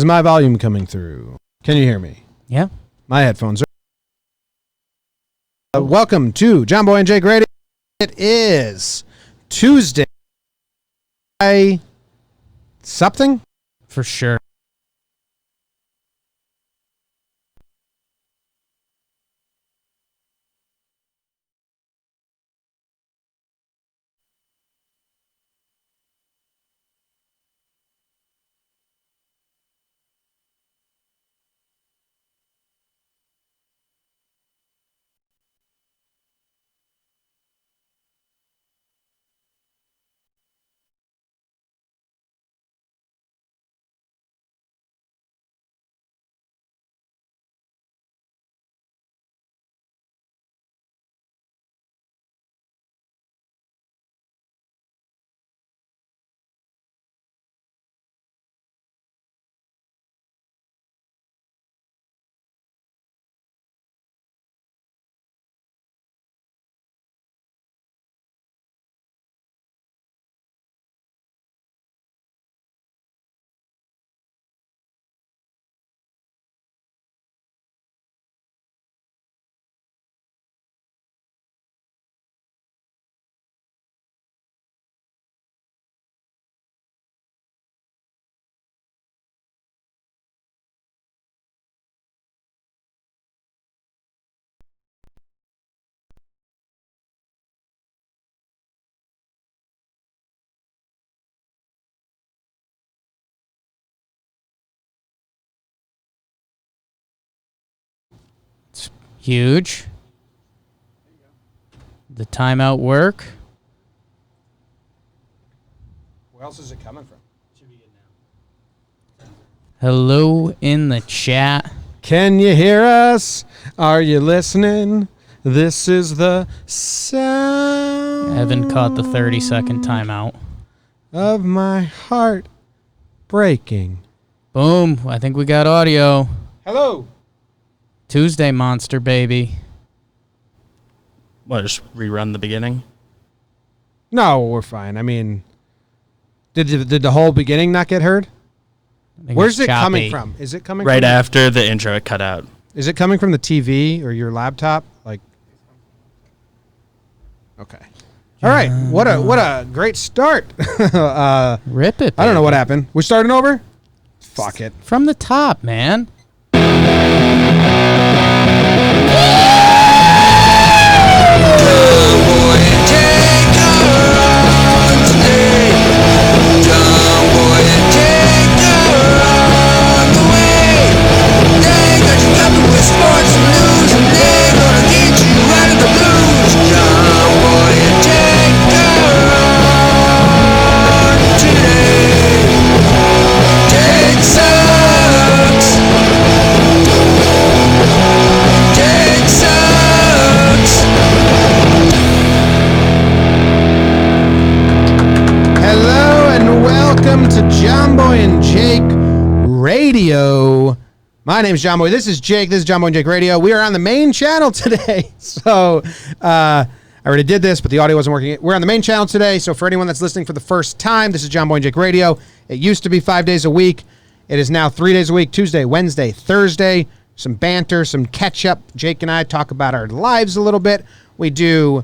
Is my volume coming through? Can you hear me? Yeah. My headphones are... welcome to John Boy and Jake Radio. It is Tuesday. Something? For sure. It's huge. The timeout work. Where else is it coming from? Hello in the chat. Can you hear us? Are you listening? This is the sound. Evan caught the 30-second timeout. Of my heart breaking. Boom. I think we got audio. Hello. Tuesday monster, baby. What, just rerun the beginning? No, we're fine. I mean, did the whole beginning not get heard? Where's it coming from? Is it coming right from after the intro? It cut out. Is it coming from the TV or your laptop? Like, okay. All right. What a great start. Rip it, baby. I don't know what happened. We're starting over? Fuck it. From the top, man. Radio. My name is John Boy. This is Jake. This is John Boy and Jake Radio. We are on the main channel today. So I already did this, but the audio wasn't working. We're on the main channel today. So for anyone that's listening for the first time, this is John Boy and Jake Radio. It used to be 5 days a week. It is now 3 days a week, Tuesday, Wednesday, Thursday. Some banter, some catch up. Jake and I talk about our lives a little bit. We do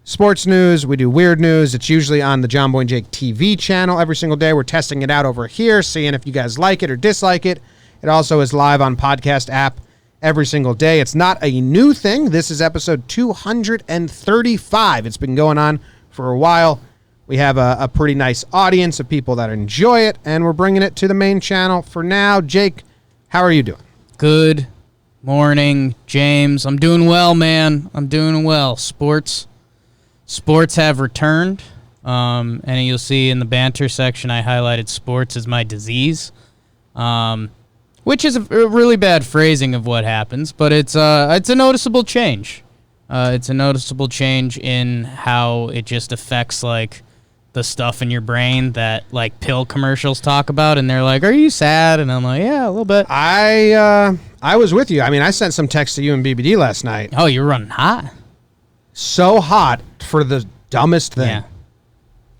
sports news. We do weird news. It's usually on the John Boy and Jake TV channel every single day. We're testing it out over here, seeing if you guys like it or dislike it. It also is live on podcast app every single day. It's not a new thing. This is episode 235. It's been going on for a while. We have a pretty nice audience of people that enjoy it, and we're bringing it to the main channel for now. Jake, how are you doing? Good morning, James. I'm doing well, man. I'm doing well. Sports have returned, and you'll see in the banter section I highlighted sports as my disease, which is a really bad phrasing of what happens, but it's a noticeable change. It's a noticeable change in how it just affects like the stuff in your brain that like pill commercials talk about, and they're like, "Are you sad?" And I'm like, "Yeah, a little bit." I was with you. I mean, I sent some text to you and BBD last night. Oh, you're running hot. So hot for the dumbest thing. Yeah.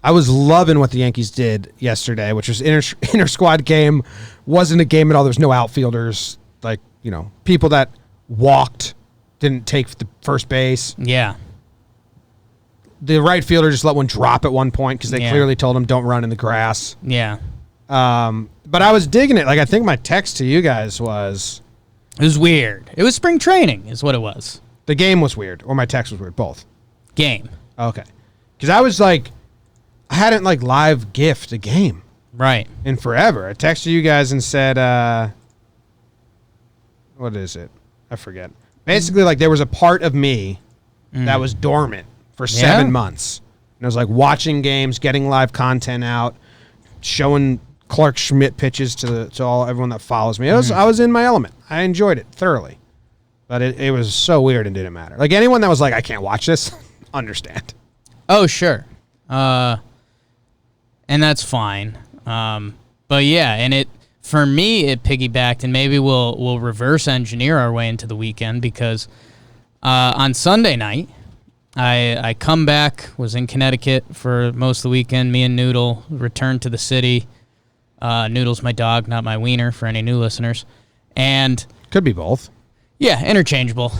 I was loving what the Yankees did yesterday, which was inter squad game. Wasn't a game at all. There's no outfielders, like, people that walked, didn't take the first base. Yeah. The right fielder just let one drop at one point because they clearly told him don't run in the grass. Yeah. But I was digging it. Like, I think my text to you guys was... It was weird. It was spring training is what it was. The game was weird, or my text was weird, both. Game. Okay. Because I was like... I hadn't, live gift a game. Right. In forever. I texted you guys and said, what is it? I forget. Basically, there was a part of me that was dormant for 7 months. And I was, watching games, getting live content out, showing Clark Schmidt pitches to everyone that follows me. I was in my element. I enjoyed it thoroughly. But it was so weird and didn't matter. Anyone that was I can't watch this, understand. Oh, sure. And that's fine. But yeah, and for me it piggybacked, and maybe we'll reverse engineer our way into the weekend because on Sunday night I come back, was in Connecticut for most of the weekend. Me and Noodle returned to the city. Noodle's my dog, not my wiener, for any new listeners. And could be both. Yeah, interchangeable.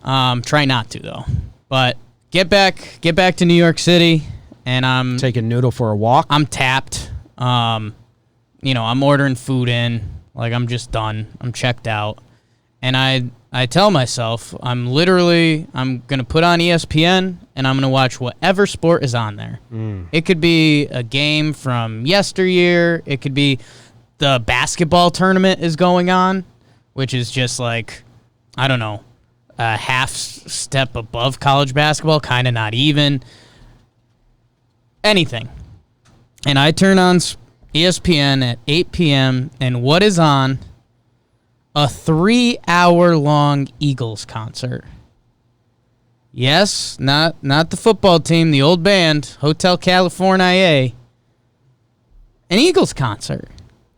Try not to though. But get back to New York City. And I'm taking Noodle for a walk. I'm tapped. I'm ordering food in. I'm just done. I'm checked out. And I tell myself I'm gonna put on ESPN and I'm gonna watch whatever sport is on there. It could be a game from yesteryear. It could be the basketball tournament is going on, which is just I don't know, a half step above college basketball, kind of not even. Anything. And I turn on ESPN at 8 p.m. and what is on? A 3-hour-long Eagles concert. Yes, not the football team, the old band, Hotel California. An Eagles concert.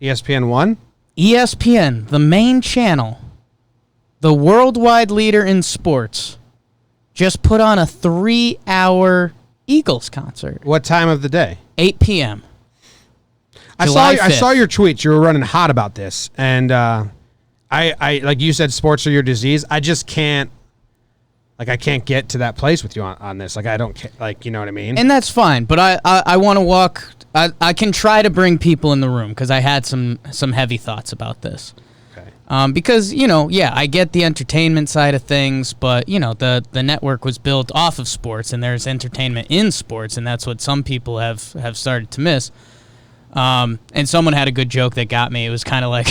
ESPN 1? ESPN, the main channel, the worldwide leader in sports, just put on a 3-hour Eagles concert. What time of the day? 8 p.m. I saw your tweets. You were running hot about this, and I like you said, sports are your disease. I just can't. I can't get to that place with you on this. I don't you know what I mean? And that's fine, but I want to walk. I can try to bring people in the room because I had some heavy thoughts about this. Because, I get the entertainment side of things, but, the network was built off of sports, and there's entertainment in sports, and that's what some people have started to miss. And someone had a good joke that got me. It was kind of like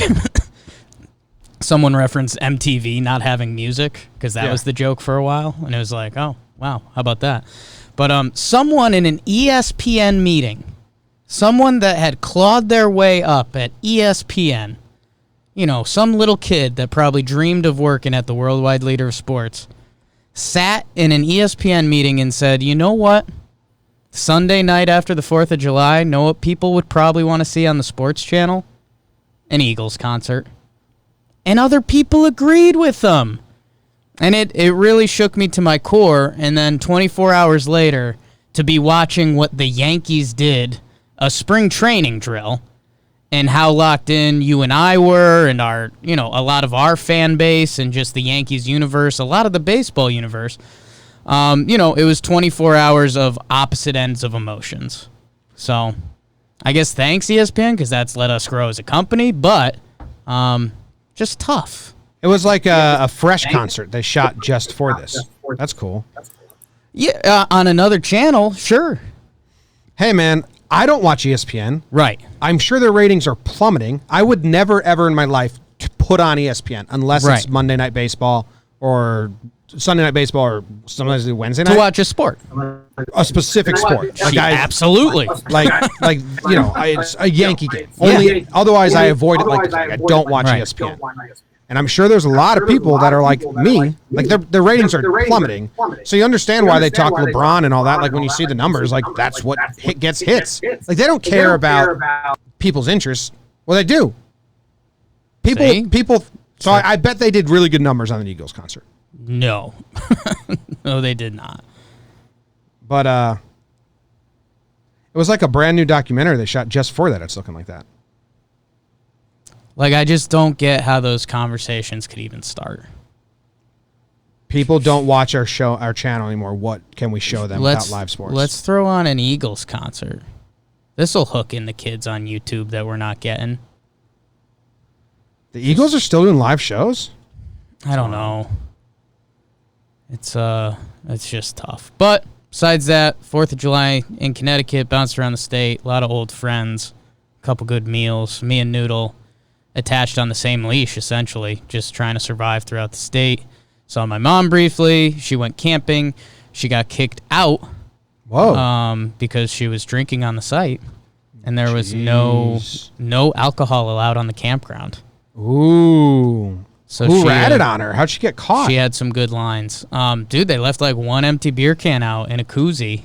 someone referenced MTV not having music, because that was the joke for a while, and it was like, oh, wow, how about that? But someone in an ESPN meeting, someone that had clawed their way up at ESPN, some little kid that probably dreamed of working at the worldwide leader of sports, sat in an ESPN meeting and said, you know what? Sunday night after the 4th of July, know what people would probably want to see on the sports channel? An Eagles concert. And other people agreed with them. And it really shook me to my core. And then 24 hours later, to be watching what the Yankees did, a spring training drill, and how locked in you and I were, and our, a lot of our fan base, and just the Yankees universe, a lot of the baseball universe. It was 24 hours of opposite ends of emotions. So, I guess thanks ESPN, because that's let us grow as a company, but just tough. It was like a fresh concert they shot just for this. That's cool. Yeah, on another channel, sure. Hey, man. I don't watch ESPN. Right. I'm sure their ratings are plummeting. I would never, ever in my life put on ESPN unless it's Monday Night Baseball or Sunday Night Baseball or sometimes Wednesday night. To watch a sport. A specific sport. Absolutely. It's a Yankee game. Otherwise, I avoid it like the plague. I don't watch ESPN. And I'm sure there's a lot of people that are like me, their ratings are plummeting. So you understand why they talk LeBron and all that. When you see the numbers, that's what gets hits. They don't care about people's interests. Well, they do. People. So I bet they did really good numbers on the Eagles concert. No. No, they did not. But it It was like a brand new documentary they shot just for that. It's looking like that. Like, I just don't get how those conversations could even start. People don't watch our channel anymore. What can we show them without live sports? Let's throw on an Eagles concert. This will hook in the kids on YouTube that we're not getting. The Eagles are still doing live shows? I don't know. It's just tough. But besides that, 4th of July in Connecticut, bounced around the state, a lot of old friends, a couple good meals. Me and Noodle attached on the same leash, essentially, just trying to survive throughout the state. Saw my mom briefly. She went camping. She got kicked out. Whoa. Because she was drinking on the site, and there was no alcohol allowed on the campground. Ooh. So who ratted on her? How'd she get caught? She had some good lines. Dude, they left like one empty beer can out in a koozie,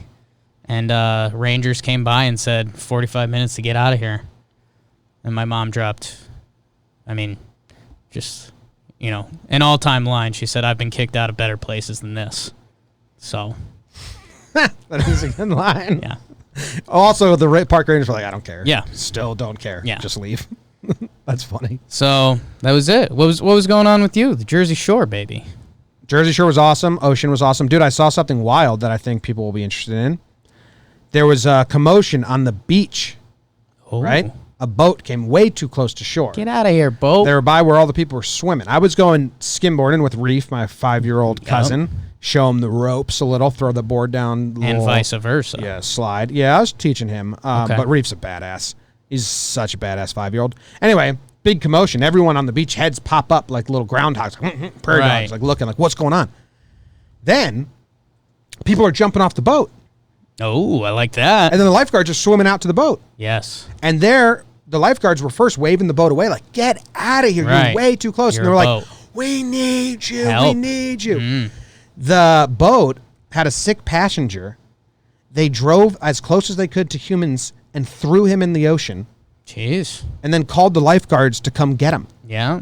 and Rangers came by and said 45 minutes to get out of here. And my mom dropped, just, an all-time line. She said, I've been kicked out of better places than this. So. That is a good line. Yeah. Also, the Park Rangers were like, I don't care. Yeah. Still don't care. Yeah. Just leave. That's funny. So that was it. What was going on with you? The Jersey Shore, baby. Jersey Shore was awesome. Ocean was awesome. Dude, I saw something wild that I think people will be interested in. There was a commotion on the beach, right? A boat came way too close to shore. Get out of here, boat. They were by where all the people were swimming. I was going skimboarding with Reef, my 5-year-old cousin. Show him the ropes a little, throw the board down. And vice versa. Yeah, slide. Yeah, I was teaching him. Okay. But Reef's a badass. He's such a badass 5-year-old. Anyway, big commotion. Everyone on the beach, heads pop up like little groundhogs, prairie dogs, like looking like, what's going on? Then, people are jumping off the boat. Oh, I like that. And then the lifeguards are swimming out to the boat. Yes. And the lifeguards were first waving the boat away, like, get out of here. Right. You're way too close. You're and they were a like, boat. we need you. Help. We need you. Mm. The boat had a sick passenger. They drove as close as they could to humans and threw him in the ocean. Jeez. And then called the lifeguards to come get him. Yeah.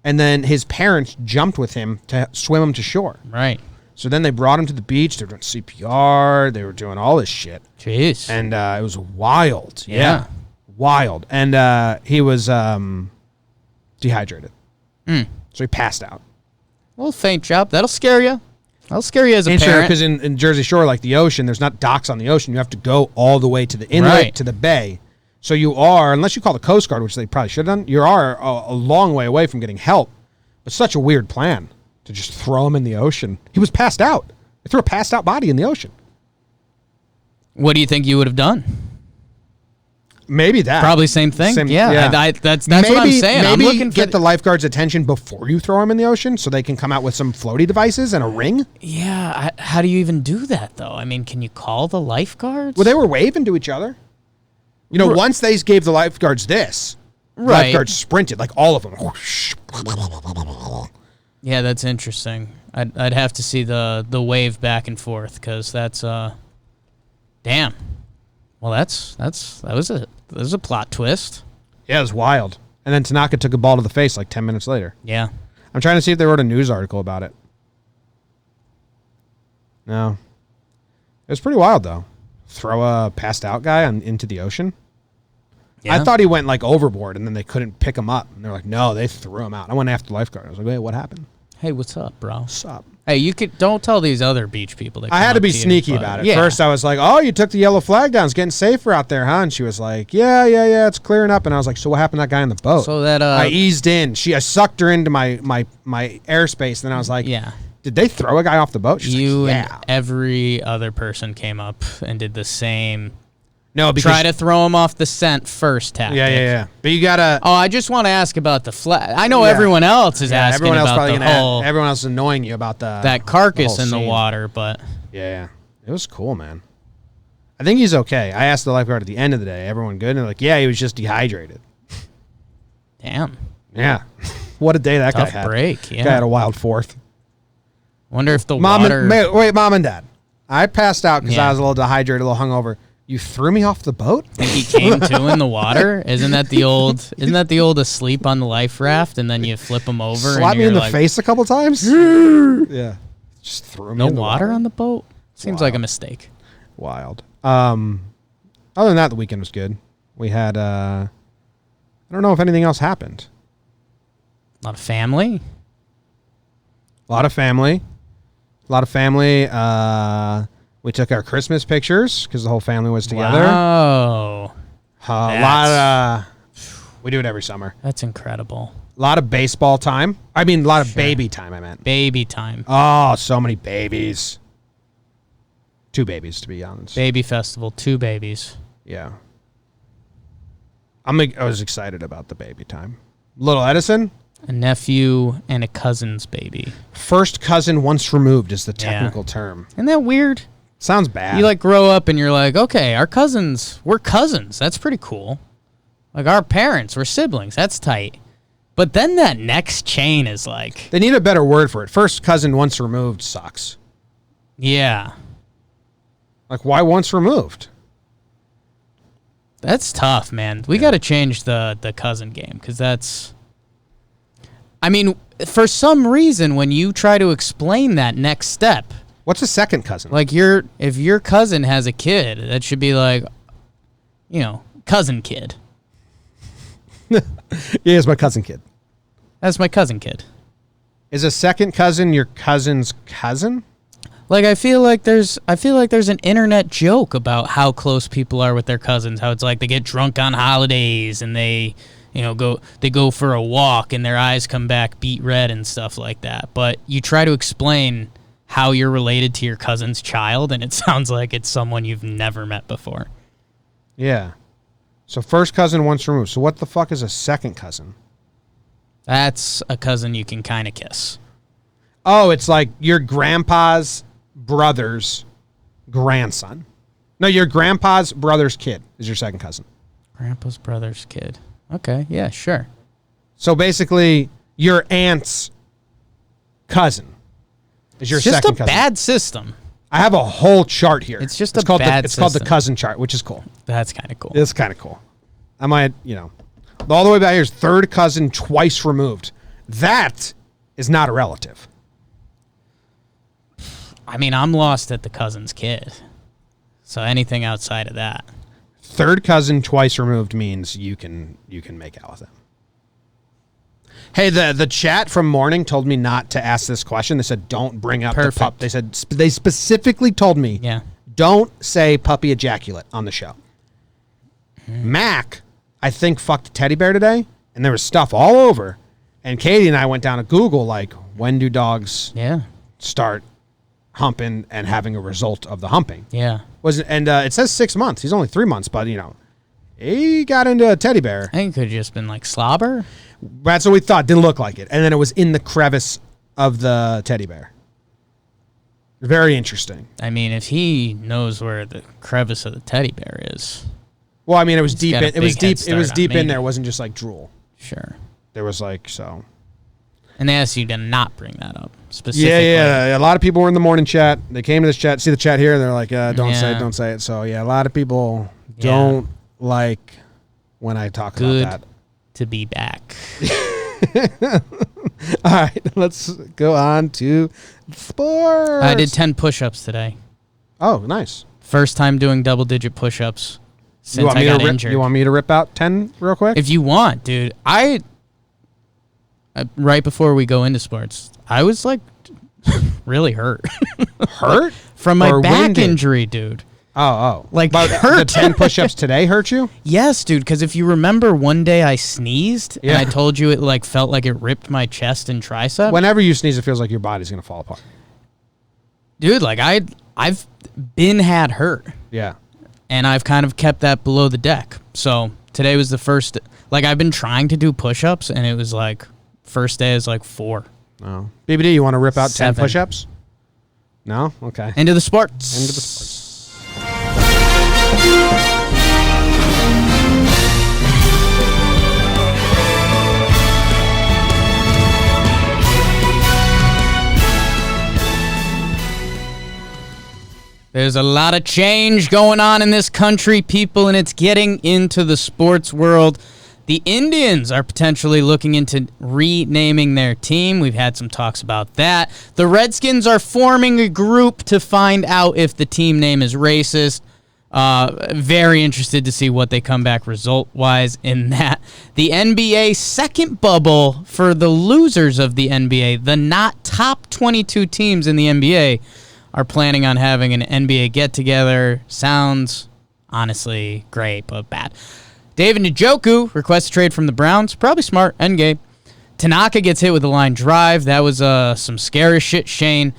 And then his parents jumped with him to swim him to shore. Right. So then they brought him to the beach. They were doing CPR. They were doing all this shit. Jeez. And it was wild. Yeah. Wild. And he was dehydrated. Mm. So he passed out. A little faint job. That'll scare you. That'll scare you as a And sure, parent. because in Jersey Shore, like the ocean, there's not docks on the ocean. You have to go all the way to the inlet, to the bay. So you are, unless you call the Coast Guard, which they probably should have done, you are a long way away from getting help. But such a weird plan to just throw him in the ocean. He was passed out. They threw a passed out body in the ocean. What do you think you would have done? Maybe that. Probably same thing. That's maybe, what I'm saying. I'm Maybe looking for get the lifeguards' attention before you throw him in the ocean so they can come out with some floaty devices and a ring. Yeah. How do you even do that, though? I mean, can you call the lifeguards? Well, they were waving to each other. Once they gave the lifeguards this, lifeguards sprinted, like all of them. Yeah, that's interesting. I'd have to see the wave back and forth because that's damn. Well, that was a plot twist. Yeah, it was wild. And then Tanaka took a ball to the face like 10 minutes later. Yeah. I'm trying to see if they wrote a news article about it. No. It was pretty wild, though. Throw a passed out guy into the ocean. Yeah. I thought he went like overboard and then they couldn't pick him up. And they're like, no, they threw him out. I went after the lifeguard. I was like, wait, what happened? Hey, what's up, bro? What's up? Hey, don't tell these other beach people that I had to be sneaky about it. First, I was like, oh, you took the yellow flag down. It's getting safer out there, huh? And she was like, yeah, it's clearing up. And I was like, so what happened to that guy in the boat? So that I eased in. I sucked her into my airspace. And then I was like, yeah. Did they throw a guy off the boat? She's You like, and every other person came up and did the same. No, because try to throw him off the scent first tactic. Yeah. But you gotta. Oh, I just want to ask about the flag. I know everyone else is asking everyone else about probably the gonna whole everyone else is annoying you about that carcass in the scene. water, but yeah, it was cool, man. I think he's okay. I asked the lifeguard at the end of the day, everyone good? And they're like, yeah, he was just dehydrated. Damn. Yeah. What a day that Tough guy had. break, yeah. Guy had a wild fourth. Wonder if the Mom water... Mom and Dad. I passed out because I was a little dehydrated, a little hungover. You threw me off the boat? Think he came to in the water? Isn't that the old asleep on the life raft and then you flip him over? Slap and me in the like, face a couple times? Yeah. Just threw me No in the water on the boat? Seems like a mistake. Wild. Other than that, the weekend was good. We had, I don't know if anything else happened. A lot of family. A lot of family. We took our Christmas pictures because the whole family was together. Wow. We do it every summer. That's incredible. A lot of baseball time. I mean, a lot of baby time, I meant. Baby time. Oh, so many babies. 2 babies, to be honest. Baby festival, 2 babies. Yeah. I was excited about the baby time. Little Edison. A nephew and a cousin's baby. First cousin once removed is the technical term. Isn't that weird? Sounds bad. You like grow up and you're like, okay, we're cousins. That's pretty cool. Like our parents, we're siblings. That's tight. But then that next chain is like... They need a better word for it. First cousin once removed sucks. Yeah. Like, why once removed? That's tough, man. We got to change the cousin game because that's... I mean, for some reason, when you try to explain that next step... What's a second cousin? Like, if your cousin has a kid, that should be like, cousin kid. Yeah, it's my cousin kid. That's my cousin kid. Is a second cousin your cousin's cousin? Like I feel like there's an internet joke about how close people are with their cousins. How it's like they get drunk on holidays and they go for a walk and their eyes come back beet red and stuff like that. But you try to explain how you're related to your cousin's child, and it sounds like it's someone you've never met before. Yeah. So first cousin once removed. So what the fuck is a second cousin? That's a cousin you can kind of kiss. Oh, it's like your grandpa's brother's grandson. No, your grandpa's brother's kid is your second cousin. Grandpa's brother's kid. Okay, yeah, sure. So basically, your aunt's cousin is your It's just second a cousin. bad system. I have a whole chart here. It's just it's a called bad It's called the system. cousin chart, which is cool. That's kind of cool. It's kind of cool. I might, all the way back here is third cousin twice removed. That is not a relative. I mean, I'm lost at the cousin's kid. So anything outside of that. Third cousin twice removed means you can make out with them. Hey, the chat from morning told me not to ask this question. They said don't bring up the pup. They said they specifically told me don't say puppy ejaculate on the show. Mac, I think, fucked a teddy bear today, and there was stuff all over. And Katie and I went down to Google, like, when do dogs start humping and having a result of the humping? Yeah. It says 6 months. He's only 3 months, but, he got into a teddy bear. I think it could have just been like slobber. That's what we thought. Didn't look like it. And then it was in the crevice of the teddy bear. Very interesting. I mean, if he knows where the crevice of the teddy bear is. Well, I mean, it was deep. It was deep in there. It wasn't just like drool. Sure. There was like so. And they asked you to not bring that up specifically. Yeah. A lot of people were in the morning chat. They came to this chat, see the chat here, and they're like, don't say it. So yeah, a lot of people don't like when I talk about that. To be back. All right, let's go on to sports. I did 10 push-ups today. Oh, nice. First time doing double-digit push-ups since I got injured. You want me to rip out 10 real quick? If you want, dude. Right before we go into sports, I was like really hurt. Hurt? From my back injury, dude. Oh. Like, but hurt. The 10 push-ups today hurt you? Yes, dude, because if you remember one day I sneezed and I told you it like felt like it ripped my chest and tricep. Whenever you sneeze, it feels like your body's going to fall apart. Dude, like I've been had hurt. Yeah. And I've kind of kept that below the deck. So today was the first, like I've been trying to do push-ups and it was like, first day is like 4. Oh. BBD, you want to rip out 7. 10 push-ups? No? Okay. Into the sports. Into the sports. There's a lot of change going on in this country, people, and it's getting into the sports world. The Indians are potentially looking into renaming their team. We've had some talks about that. The Redskins are forming a group to find out if the team name is racist. Very interested to see what they come back result-wise in that. The NBA second bubble for the losers of the NBA, the not top 22 teams in the NBA, are planning on having an NBA get-together. Sounds, honestly, great, but bad. David Njoku requests a trade from the Browns. Probably smart. Endgame. Tanaka gets hit with a line drive. That was some scary shit, Shane.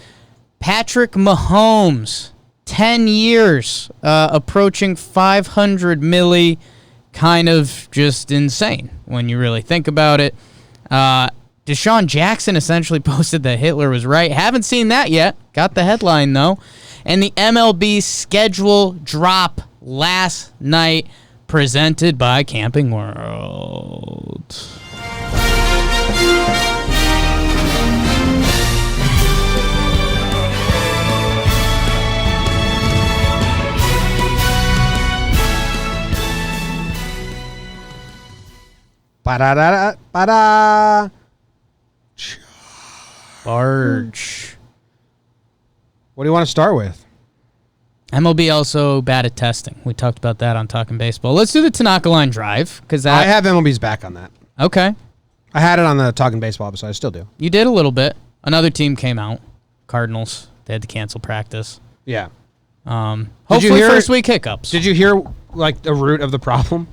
Patrick Mahomes, 10 years, approaching 500 milli. Kind of just insane when you really think about it. Deshaun Jackson essentially posted that Hitler was right. Haven't seen that yet. Got the headline, though. And the MLB schedule drop last night, presented by Camping World. Ba-da-da-da, ba-da. Barge. What do you want to start with? MLB also bad at testing. We talked about that on Talking Baseball. Let's do the Tanaka line drive. I have MLB's back on that. Okay. I had it on the Talking Baseball episode. I still do. You did a little bit. Another team came out. Cardinals. They had to cancel practice. Yeah. Hopefully first week hiccups. Did you hear, like, the root of the problem?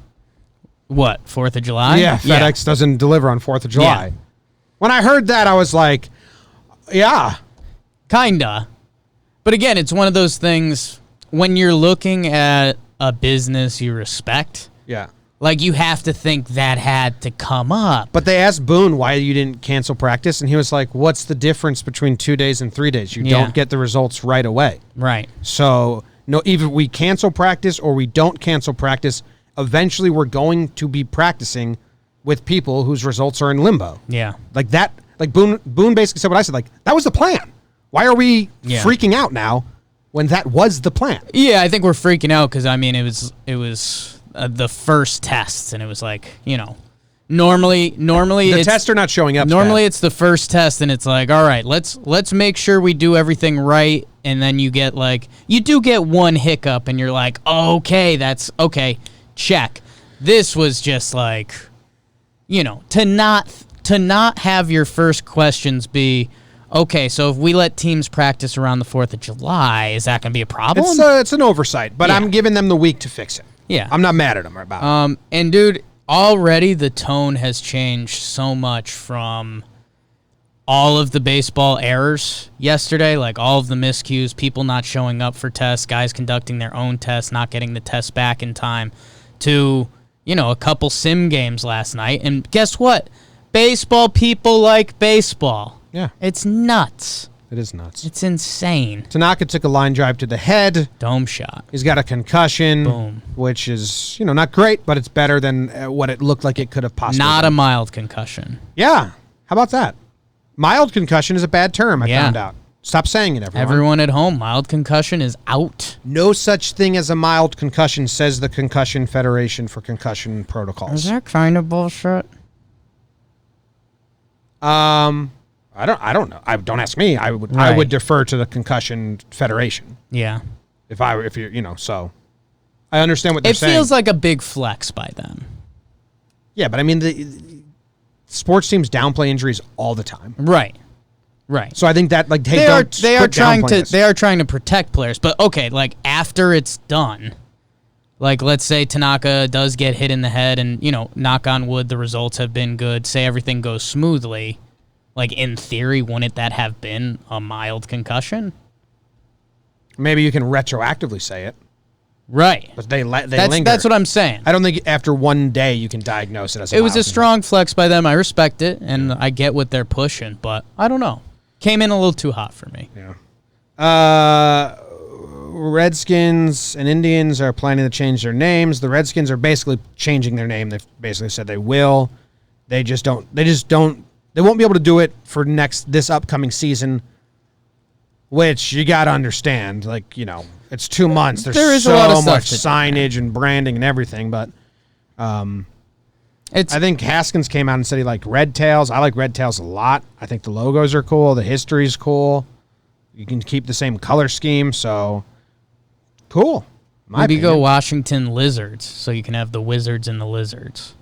What, 4th of July? Yeah, FedEx doesn't deliver on 4th of July. Yeah. When I heard that, I was like, yeah. Kinda. But again, it's one of those things when you're looking at a business you respect, Yeah. like you have to think that had to come up. But they asked Boone why you didn't cancel practice, and he was like, what's the difference between 2 days and 3 days? You don't get the results right away. Right. So, no, either we cancel practice or we don't cancel practice, eventually we're going to be practicing with people whose results are in limbo. Yeah. Like that, like Boone basically said what I said, like, that was the plan. Why are we freaking out now when that was the plan? Yeah, I think we're freaking out because, I mean, it was the first tests, and it was like, you know, normally the tests are not showing up. Normally it's the first test, and it's like, all right, let's make sure we do everything right, and then you get like, you do get one hiccup, and you're like, okay, that's okay, check. This was just like, you know, to not have your first questions be, okay, so if we let teams practice around the 4th of July, is that going to be a problem? It's an oversight, but I'm giving them the week to fix it. Yeah. I'm not mad at them about it. And, dude, already the tone has changed so much from all of the baseball errors yesterday, like all of the miscues, people not showing up for tests, guys conducting their own tests, not getting the tests back in time, to, you know, a couple sim games last night. And guess what? Baseball people like baseball. Yeah. It's nuts. It is nuts. It's insane. Tanaka took a line drive to the head. Dome shot. He's got a concussion. Boom. Which is, you know, not great, but it's better than what it looked like it could have possibly Not been. a mild concussion. Yeah. How about that? Mild concussion is a bad term, I Yeah. found out. Stop saying it, everyone. Everyone at home, mild concussion is out. No such thing as a mild concussion, says the Concussion Federation for Concussion Protocols. Is that kind of bullshit? I don't know. Don't ask me. I would defer to the Concussion Federation. Yeah. If you're, you know, so I understand what they're saying. It feels like a big flex by them. Yeah, but I mean, the sports teams downplay injuries all the time. Right. Right. So I think that, like, hey, they are trying downplaying to protect players, but okay, like after it's done, like let's say Tanaka does get hit in the head, and you know, knock on wood, the results have been good. Say everything goes smoothly, like in theory, wouldn't that have been a mild concussion? Maybe you can retroactively say it. Right. But they linger. That's what I'm saying. I don't think after one day you can diagnose it as a It was a mild strong flex by them. I respect it, and I get what they're pushing, but I don't know. Came in a little too hot for me. Yeah. Redskins and Indians are planning to change their names. The Redskins are basically changing their name. They've basically said they will. They won't be able to do it for this upcoming season, which you got to understand. Like, you know, it's 2 months. There is so a lot of much stuff signage and branding and everything, but I think Haskins came out and said he liked Red Tails. I like Red Tails a lot. I think the logos are cool. The history's cool. You can keep the same color scheme, so cool. Maybe go Washington Lizards, so you can have the Wizards and the Lizards.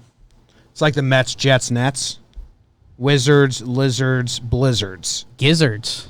It's like the Mets, Jets, Nets. Wizards, Lizards, Blizzards. Gizzards.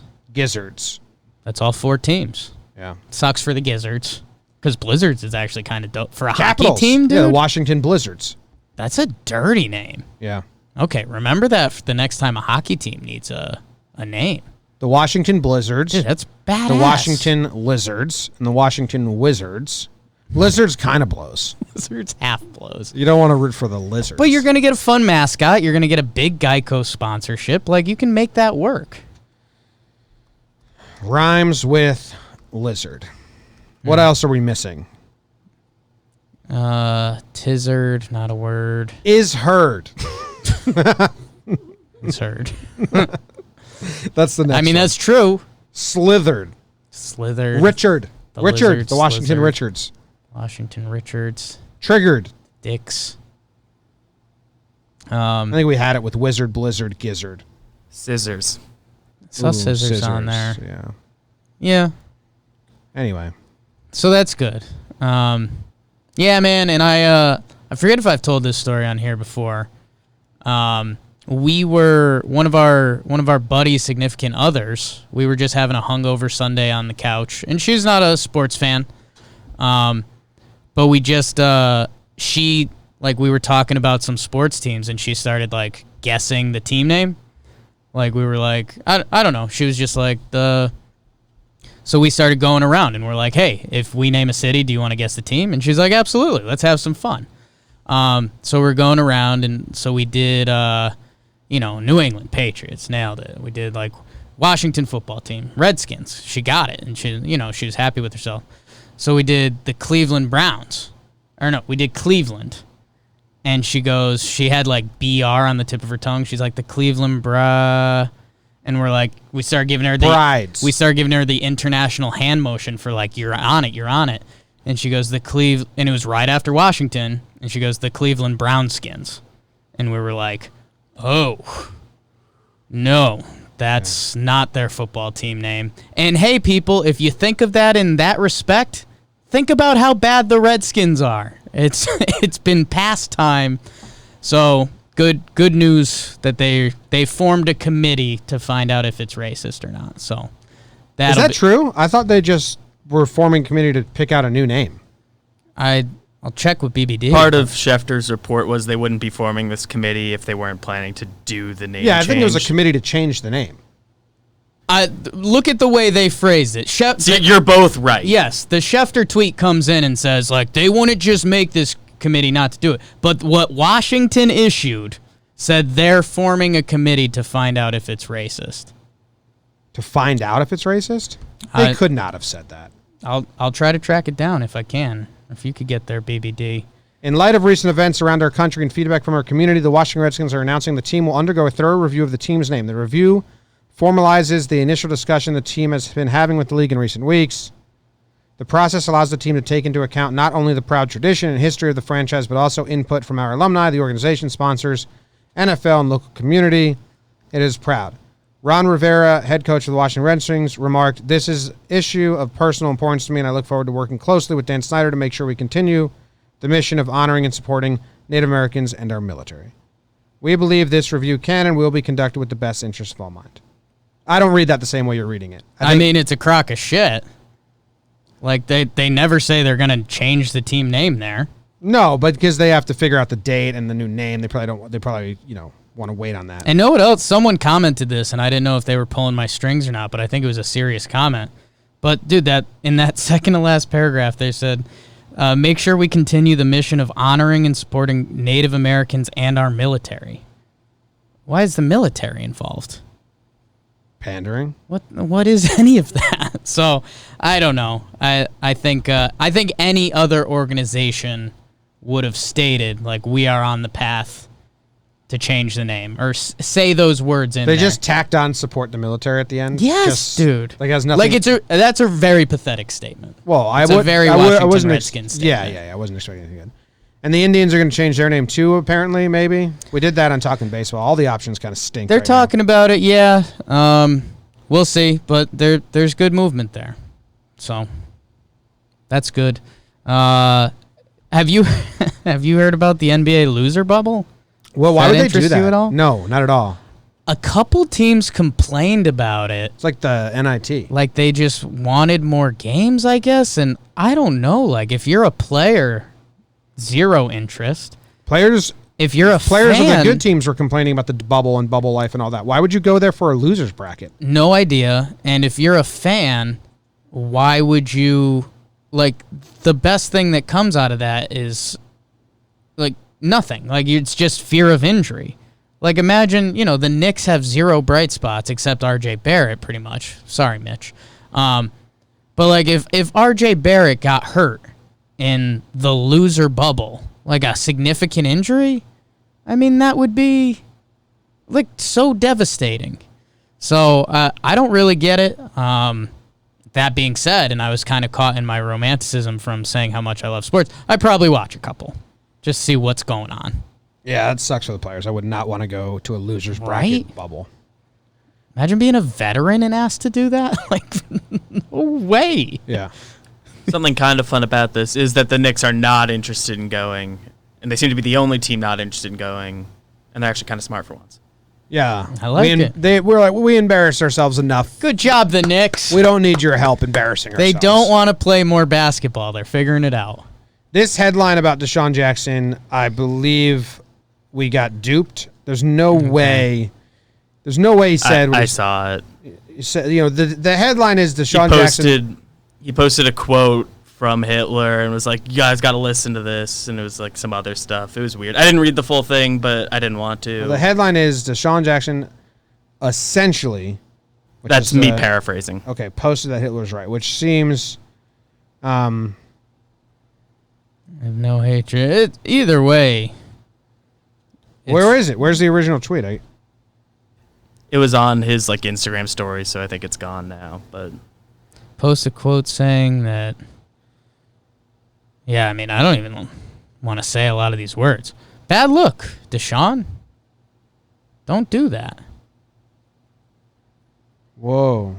That's all 4 teams. Yeah. Sucks for the Gizzards, because Blizzards is actually kind of dope. For a Capitals. hockey team, dude? Yeah, the Washington Blizzards. That's a dirty name. Yeah. Okay, remember that for the next time a hockey team needs a name. The Washington Blizzards. Dude, that's badass. The Washington Lizards and the Washington Wizards. Lizards kind of blows. Lizards half blows. You don't want to root for the Lizards. But you're going to get a fun mascot. You're going to get a big Geico sponsorship. Like, you can make that work. Rhymes with lizard. What else are we missing? Tizzard, not a word. Is heard. It's heard. That's the next I mean, one. that's true. Slithered. Richard. The Richard. Lizards, The Washington Lizard. Richards. Washington Richards. Triggered. Dicks. I think we had it with Wizard, Blizzard, Gizzard. Scissors. Saw scissors on there. Yeah. Yeah. Anyway. So that's good. Yeah, man, and I forget if I've told this story on here before. We were one of our buddies' significant others. We were just having a hungover Sunday on the couch, and she's not a sports fan. But we just we were talking about some sports teams, and she started like guessing the team name. Like we were like, I don't know. She was just like So we started going around, and we're like, hey, if we name a city, do you want to guess the team? And she's like, absolutely. Let's have some fun. So we're going around, and so we did, New England Patriots, nailed it. We did like Washington football team, Redskins. She got it, and she was happy with herself. So we did the Cleveland Browns. We did Cleveland. And she had like BR on the tip of her tongue. She's like, the Cleveland And we're like, we started giving her the international hand motion for like, you're on it. And she goes, and it was right after Washington. And she goes, the Cleveland Brownskins. And we were like, oh, no, that's not their football team name. And hey, people, if you think of that in that respect, think about how bad the Redskins are. It's been past time. So good news that they formed a committee to find out if it's racist or not. So is that true? I thought they just were forming a committee to pick out a new name. I'll check with BBD. Part of Schefter's report was they wouldn't be forming this committee if they weren't planning to do the name change. I think it was a committee to change the name. Look at the way they phrased it. You're both right. Yes, the Schefter tweet comes in and says, like, they wouldn't just make this committee not to do it. But what Washington issued said they're forming a committee to find out if it's racist. To find out if it's racist? They could not have said that. I'll try to track it down if I can. If you could get there, BBD. In light of recent events around our country and feedback from our community, the Washington Redskins are announcing the team will undergo a thorough review of the team's name. The review formalizes the initial discussion the team has been having with the league in recent weeks. The process allows the team to take into account not only the proud tradition and history of the franchise, but also input from our alumni, the organization, sponsors, NFL, and local community. It is proud. Ron Rivera, head coach of the Washington Redskins, remarked, "This is an issue of personal importance to me, and I look forward to working closely with Dan Snyder to make sure we continue the mission of honoring and supporting Native Americans and our military. We believe this review can and will be conducted with the best interest of all mind." I don't read that the same way you're reading it. I mean, it's a crock of shit. Like, they never say they're going to change the team name there. No, but because they have to figure out the date and the new name, they probably want to wait on that. And know what else? Someone commented this, and I didn't know if they were pulling my strings or not, but I think it was a serious comment. But, dude, in that second to last paragraph, they said, make sure we continue the mission of honoring and supporting Native Americans and our military. Why is the military involved? Pandering? What is any of that? So I don't know. I think any other organization would have stated like we are on the path to change the name or say those words in. They there. just tacked on support the military at the end. Yes, dude. Like has nothing. Like that's a very pathetic statement. Well, I wasn't Redskins statement. Yeah. I wasn't expecting anything good. And the Indians are going to change their name too, apparently, maybe. We did that on Talking Baseball. All the options kind of stink. They're talking about it, yeah. We'll see, but there's good movement there. So that's good. Have you have you heard about the NBA loser bubble? Well, why Does would that they do interest that? you at all? No, not at all. A couple teams complained about it. It's like the NIT. Like they just wanted more games, I guess. And I don't know. Like if you're a player, zero interest. Players If you're a Players fan, of the good teams were complaining about the bubble and bubble life and all that. Why would you go there for a loser's bracket? no idea. And if you're a fan, why would you? Like the best thing that comes out of that is like nothing. Like it's just fear of injury. Like imagine, the Knicks have zero bright spots except R.J. Barrett, pretty much. Sorry, Mitch. But like if R.J. Barrett got hurt in the loser bubble, like a significant injury, I mean that would be like so devastating. So I don't really get it. That being said, and I was kind of caught in my romanticism from saying how much I love sports, I'd probably watch a couple, just see what's going on. Yeah, that sucks for the players. I would not want to go to a loser's bracket Right? bubble. Imagine being a veteran and asked to do that. Like, no way. Yeah. Something kind of fun about this is that the Knicks are not interested in going, and they seem to be the only team not interested in going, and they're actually kind of smart for once. Yeah. I like it. We're like, we embarrass ourselves enough. Good job, the Knicks. We don't need your help embarrassing They ourselves. don't want to play more basketball. They're figuring it out. This headline about Deshaun Jackson, I believe we got duped. There's no way. There's no way he said. I saw it. He said, the headline is Deshaun Jackson. He posted a quote from Hitler and was like, "You guys got to listen to this," and it was like some other stuff. It was weird. I didn't read the full thing, but I didn't want to. The headline is Deshaun Jackson, essentially. That's me paraphrasing. Okay, posted that Hitler's right, which seems. I have no hatred. Either way. Where is it? Where's the original tweet? It was on his Instagram story, so I think it's gone now. But Post a quote saying that. Yeah, I mean, I don't even want to say a lot of these words. Bad look, Deshaun. Don't do that. Whoa.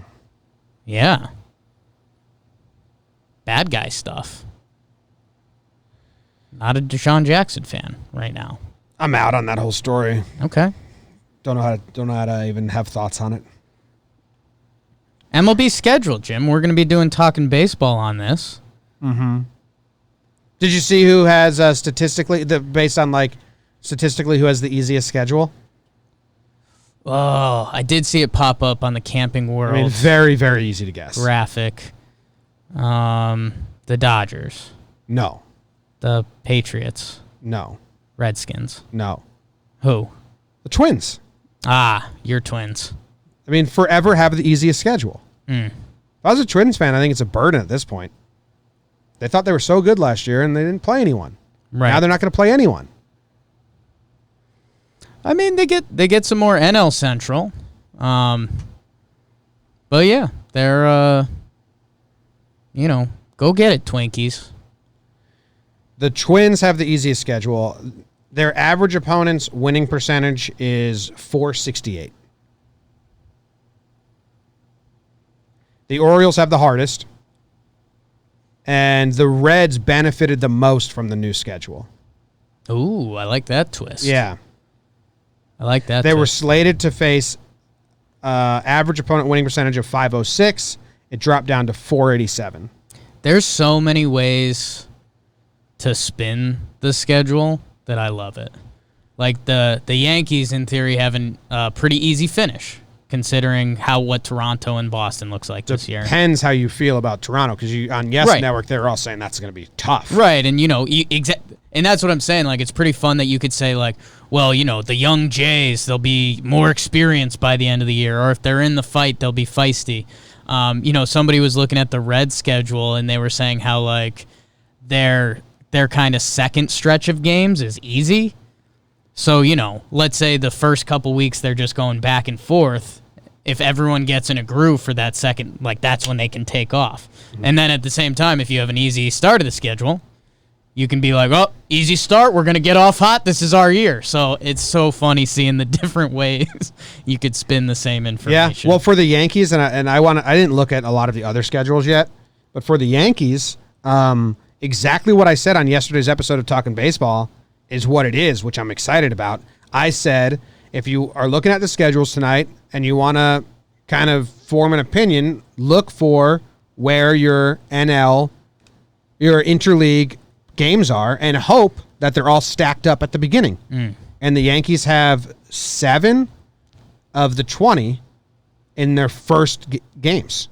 Yeah. Bad guy stuff. Not a Deshaun Jackson fan right now. I'm out on that whole story. Okay. Don't know how to even have thoughts on it. MLB schedule, Jim. We're going to be doing talking baseball on this. Mm-hmm. Did you see who has statistically who has the easiest schedule? Oh, I did see it pop up on the Camping World I mean, very, very easy to guess. graphic. The Dodgers, No. the Patriots, No. Redskins. No. Who? The Twins. Your Twins. I mean, forever have the easiest schedule. If I was a Twins fan, I think it's a burden at this point. They thought they were so good last year, and they didn't play anyone. Right. Now they're not going to play anyone. I mean, they get some more NL Central. But yeah, they're go get it, Twinkies. The Twins have the easiest schedule. Their average opponent's winning percentage is .468. The Orioles have the hardest. And the Reds benefited the most from the new schedule. Ooh, I like that twist. Yeah. I like that They were twist. slated to face average opponent winning percentage of .506. It dropped down to .487. There's so many ways to spin the schedule that I love it. Like the Yankees, in theory, have a pretty easy finish, considering what Toronto and Boston looks like this year. Depends how you feel about Toronto, because on Yes Right. Network, they're all saying that's going to be tough. Right, and and that's what I'm saying. Like, it's pretty fun that you could say, like, well, the young Jays, they'll be more experienced by the end of the year, or if they're in the fight, they'll be feisty. Somebody was looking at the Reds schedule, and they were saying how like their kind of second stretch of games is easy. So, let's say the first couple weeks they're just going back and forth. If everyone gets in a groove for that second, like that's when they can take off. Mm-hmm. And then at the same time, if you have an easy start of the schedule, you can be like, oh, easy start. We're going to get off hot. This is our year. So it's so funny seeing the different ways you could spin the same information. Yeah, well, for the Yankees, I didn't look at a lot of the other schedules yet, but for the Yankees, exactly what I said on yesterday's episode of Talking Baseball is what it is, which I'm excited about. I said, if you are looking at the schedules tonight and you want to kind of form an opinion, look for where your interleague games are and hope that they're all stacked up at the beginning. And the Yankees have 7 of the 20 in their first games.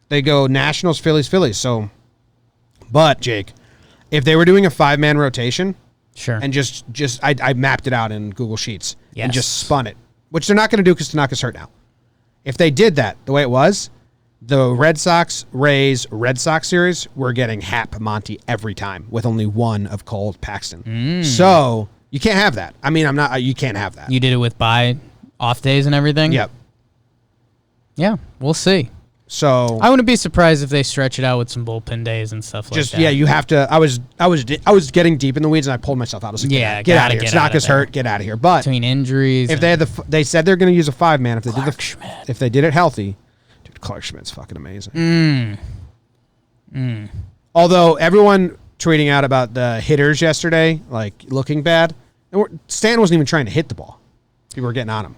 They go Nationals, Phillies. So, but Jake, if they were doing a 5-man rotation, Sure. and just I mapped it out in Google Sheets and Yes. just spun it, which they're not going to do because Tanaka's hurt now. If they did that the way it was, the Red Sox, Rays, Red Sox series, we're getting Hap Monty every time with only one of Cole Paxton. So you can't have that. I mean, you can't have that. You did it with bye off days and everything? Yep. Yeah, we'll see. So I wouldn't be surprised if they stretch it out with some bullpen days and stuff like that. yeah, you have to. I was getting deep in the weeds and I pulled myself out. I was like, get out of here. Tanaka's hurt. Get out of here. But between injuries, if they had they said they're going to use a 5-man. If they Clark Schmidt. if they did it healthy, dude, Clark Schmidt's fucking amazing. Although everyone tweeting out about the hitters yesterday, like looking bad, and Stanton wasn't even trying to hit the ball. People were getting on him.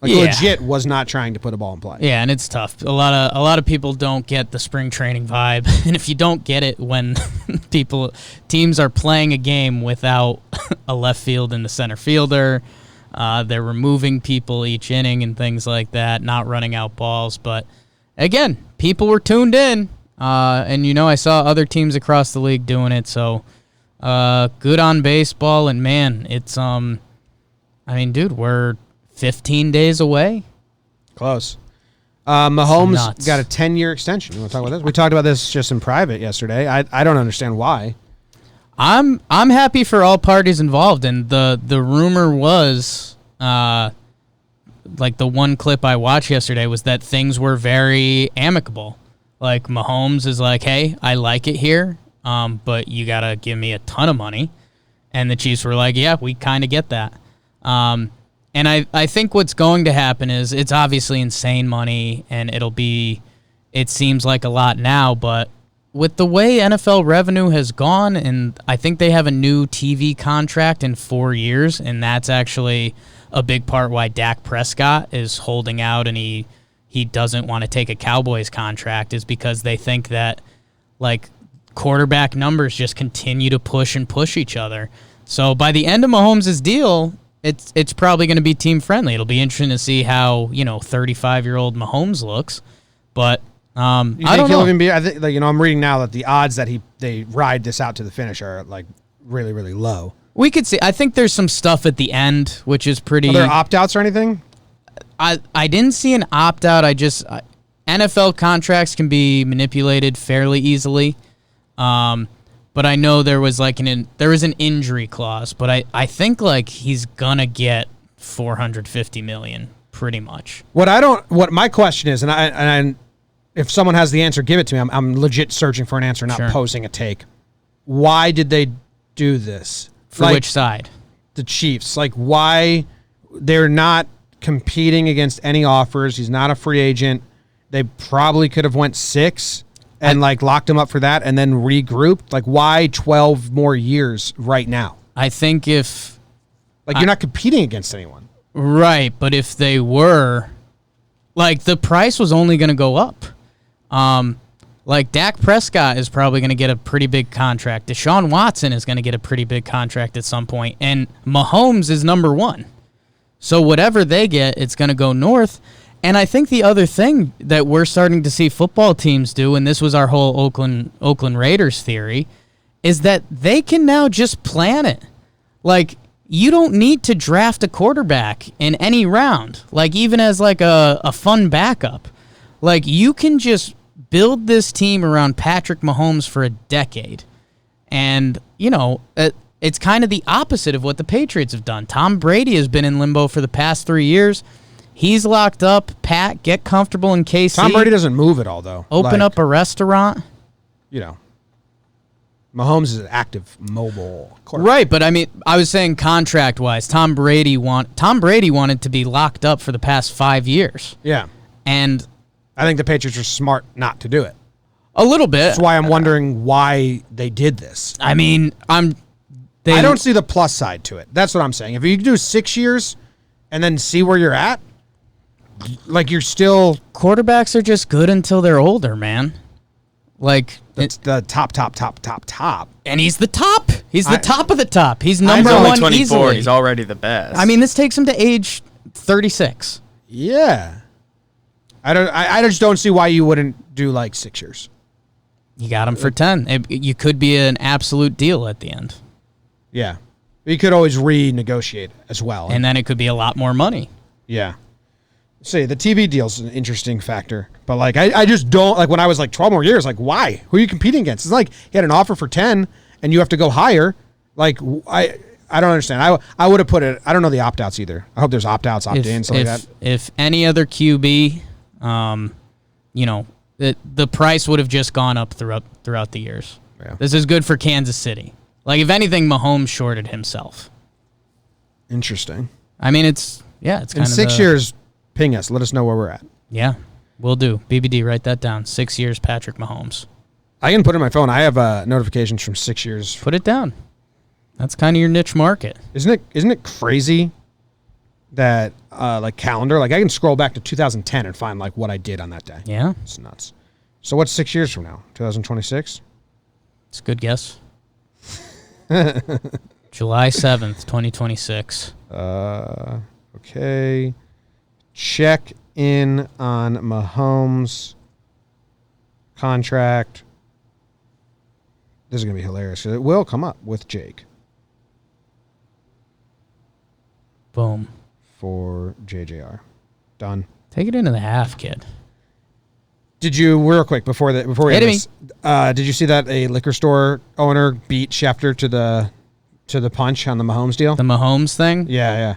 Like legit was not trying to put a ball in play. Yeah, and it's tough. A lot of people don't get the spring training vibe, and if you don't get it when teams are playing a game without a left field and the center fielder, they're removing people each inning and things like that, not running out balls. But again, people were tuned in, and I saw other teams across the league doing it. So good on baseball, and man, it's dude, we're 15 days away. Close. Mahomes Nuts. got a 10-year extension. You want to talk about this? We talked about this just in private yesterday. I don't understand why. I'm happy for all parties involved, and the rumor was, like the one clip I watched yesterday was that things were very amicable. Like Mahomes is like, hey, I like it here, but you gotta give me a ton of money, and the Chiefs were like, yeah, we kind of get that. And I think what's going to happen is it's obviously insane money, and it seems like a lot now, but with the way NFL revenue has gone, and I think they have a new TV contract in 4 years, and that's actually a big part why Dak Prescott is holding out and he doesn't want to take a Cowboys contract, is because they think that like quarterback numbers just continue to push each other. So by the end of Mahomes' deal, it's probably going to be team friendly. It'll be interesting to see how 35-year-old Mahomes looks, but I don't know. Even be? I think I'm reading now that the odds that they ride this out to the finish are like really, really low. We could see. I think there's some stuff at the end which is pretty. Are there opt-outs or anything? I didn't see an opt-out. NFL contracts can be manipulated fairly easily. But I know there was there was an injury clause, but I think like he's gonna get $450 million pretty much. What my question is, and I if someone has the answer, give it to me. I'm legit searching for an answer, not posing a take. Why did they do this? For which side? The Chiefs. Like why they're not competing against any offers. He's not a free agent. They probably could have went 6. And locked him up for that and then regrouped? Like, why 12 more years right now? I think if... you're not competing against anyone. Right, but if they were... the price was only going to go up. Dak Prescott is probably going to get a pretty big contract. Deshaun Watson is going to get a pretty big contract at some point. And Mahomes is number 1. So whatever they get, it's going to go north. And I think the other thing that we're starting to see football teams do, and this was our whole Oakland Raiders theory, is that they can now just plan it. You don't need to draft a quarterback in any round, even as a fun backup. You can just build this team around Patrick Mahomes for a decade. And, it's kind of the opposite of what the Patriots have done. Tom Brady has been in limbo for the past 3 years. He's locked up. Pat, get comfortable in KC. Tom Brady doesn't move at all, though. Open up a restaurant. Mahomes is an active, mobile quarterback. Right, but I was saying contract-wise, Tom Brady wanted to be locked up for the past 5 years. Yeah. And I think the Patriots are smart not to do it. A little bit. That's why I'm wondering why they did this. I mean, I don't see the plus side to it. That's what I'm saying. If you do 6 years and then see where you're at, like you're still... Quarterbacks are just good until they're older, man. Like... It's the top. And he's the top. He's the top of the top. He's number He's only one 24. easily. He's already the best. I mean, this takes him to age 36. Yeah. I just don't see why you wouldn't do like 6 years. You got him for 10. You could be an absolute deal at the end. Yeah. You could always renegotiate as well. And then it could be a lot more money. Yeah. See, the TV deal's an interesting factor. But, like, I just don't, like, when I was, like, 12 more years, like, why? Who are you competing against? It's like he had an offer for 10, and you have to go higher. Like, I don't understand. I would have put it, I don't know the opt-outs either. I hope there's opt-outs, opt-ins, stuff like that. If any other QB, you know, the price would have just gone up throughout the years. Yeah. This is good for Kansas City. Like, if anything, Mahomes shorted himself. Interesting. I mean, it's kind of... In 6 years, ping us. Let us know where we're at. Yeah, will do. BBD, write that down. 6 years, Patrick Mahomes. I can put it in my phone. I have notifications from 6 years. Put it down. That's kind of your niche market. Isn't it crazy that like calendar, like I can scroll back to 2010 and find like what I did on that day. Yeah. It's nuts. So what's 6 years from now? 2026? It's a good guess. July 7th, 2026. Okay. Check in on Mahomes' contract. This is going to be hilarious. It will come up with Jake. Boom. For JJR. Done. Take it into the half, kid. Did you, real quick, before we Hit end me. this, did you see that a liquor store owner beat Schefter to the punch on the Mahomes deal? The Mahomes thing? Yeah.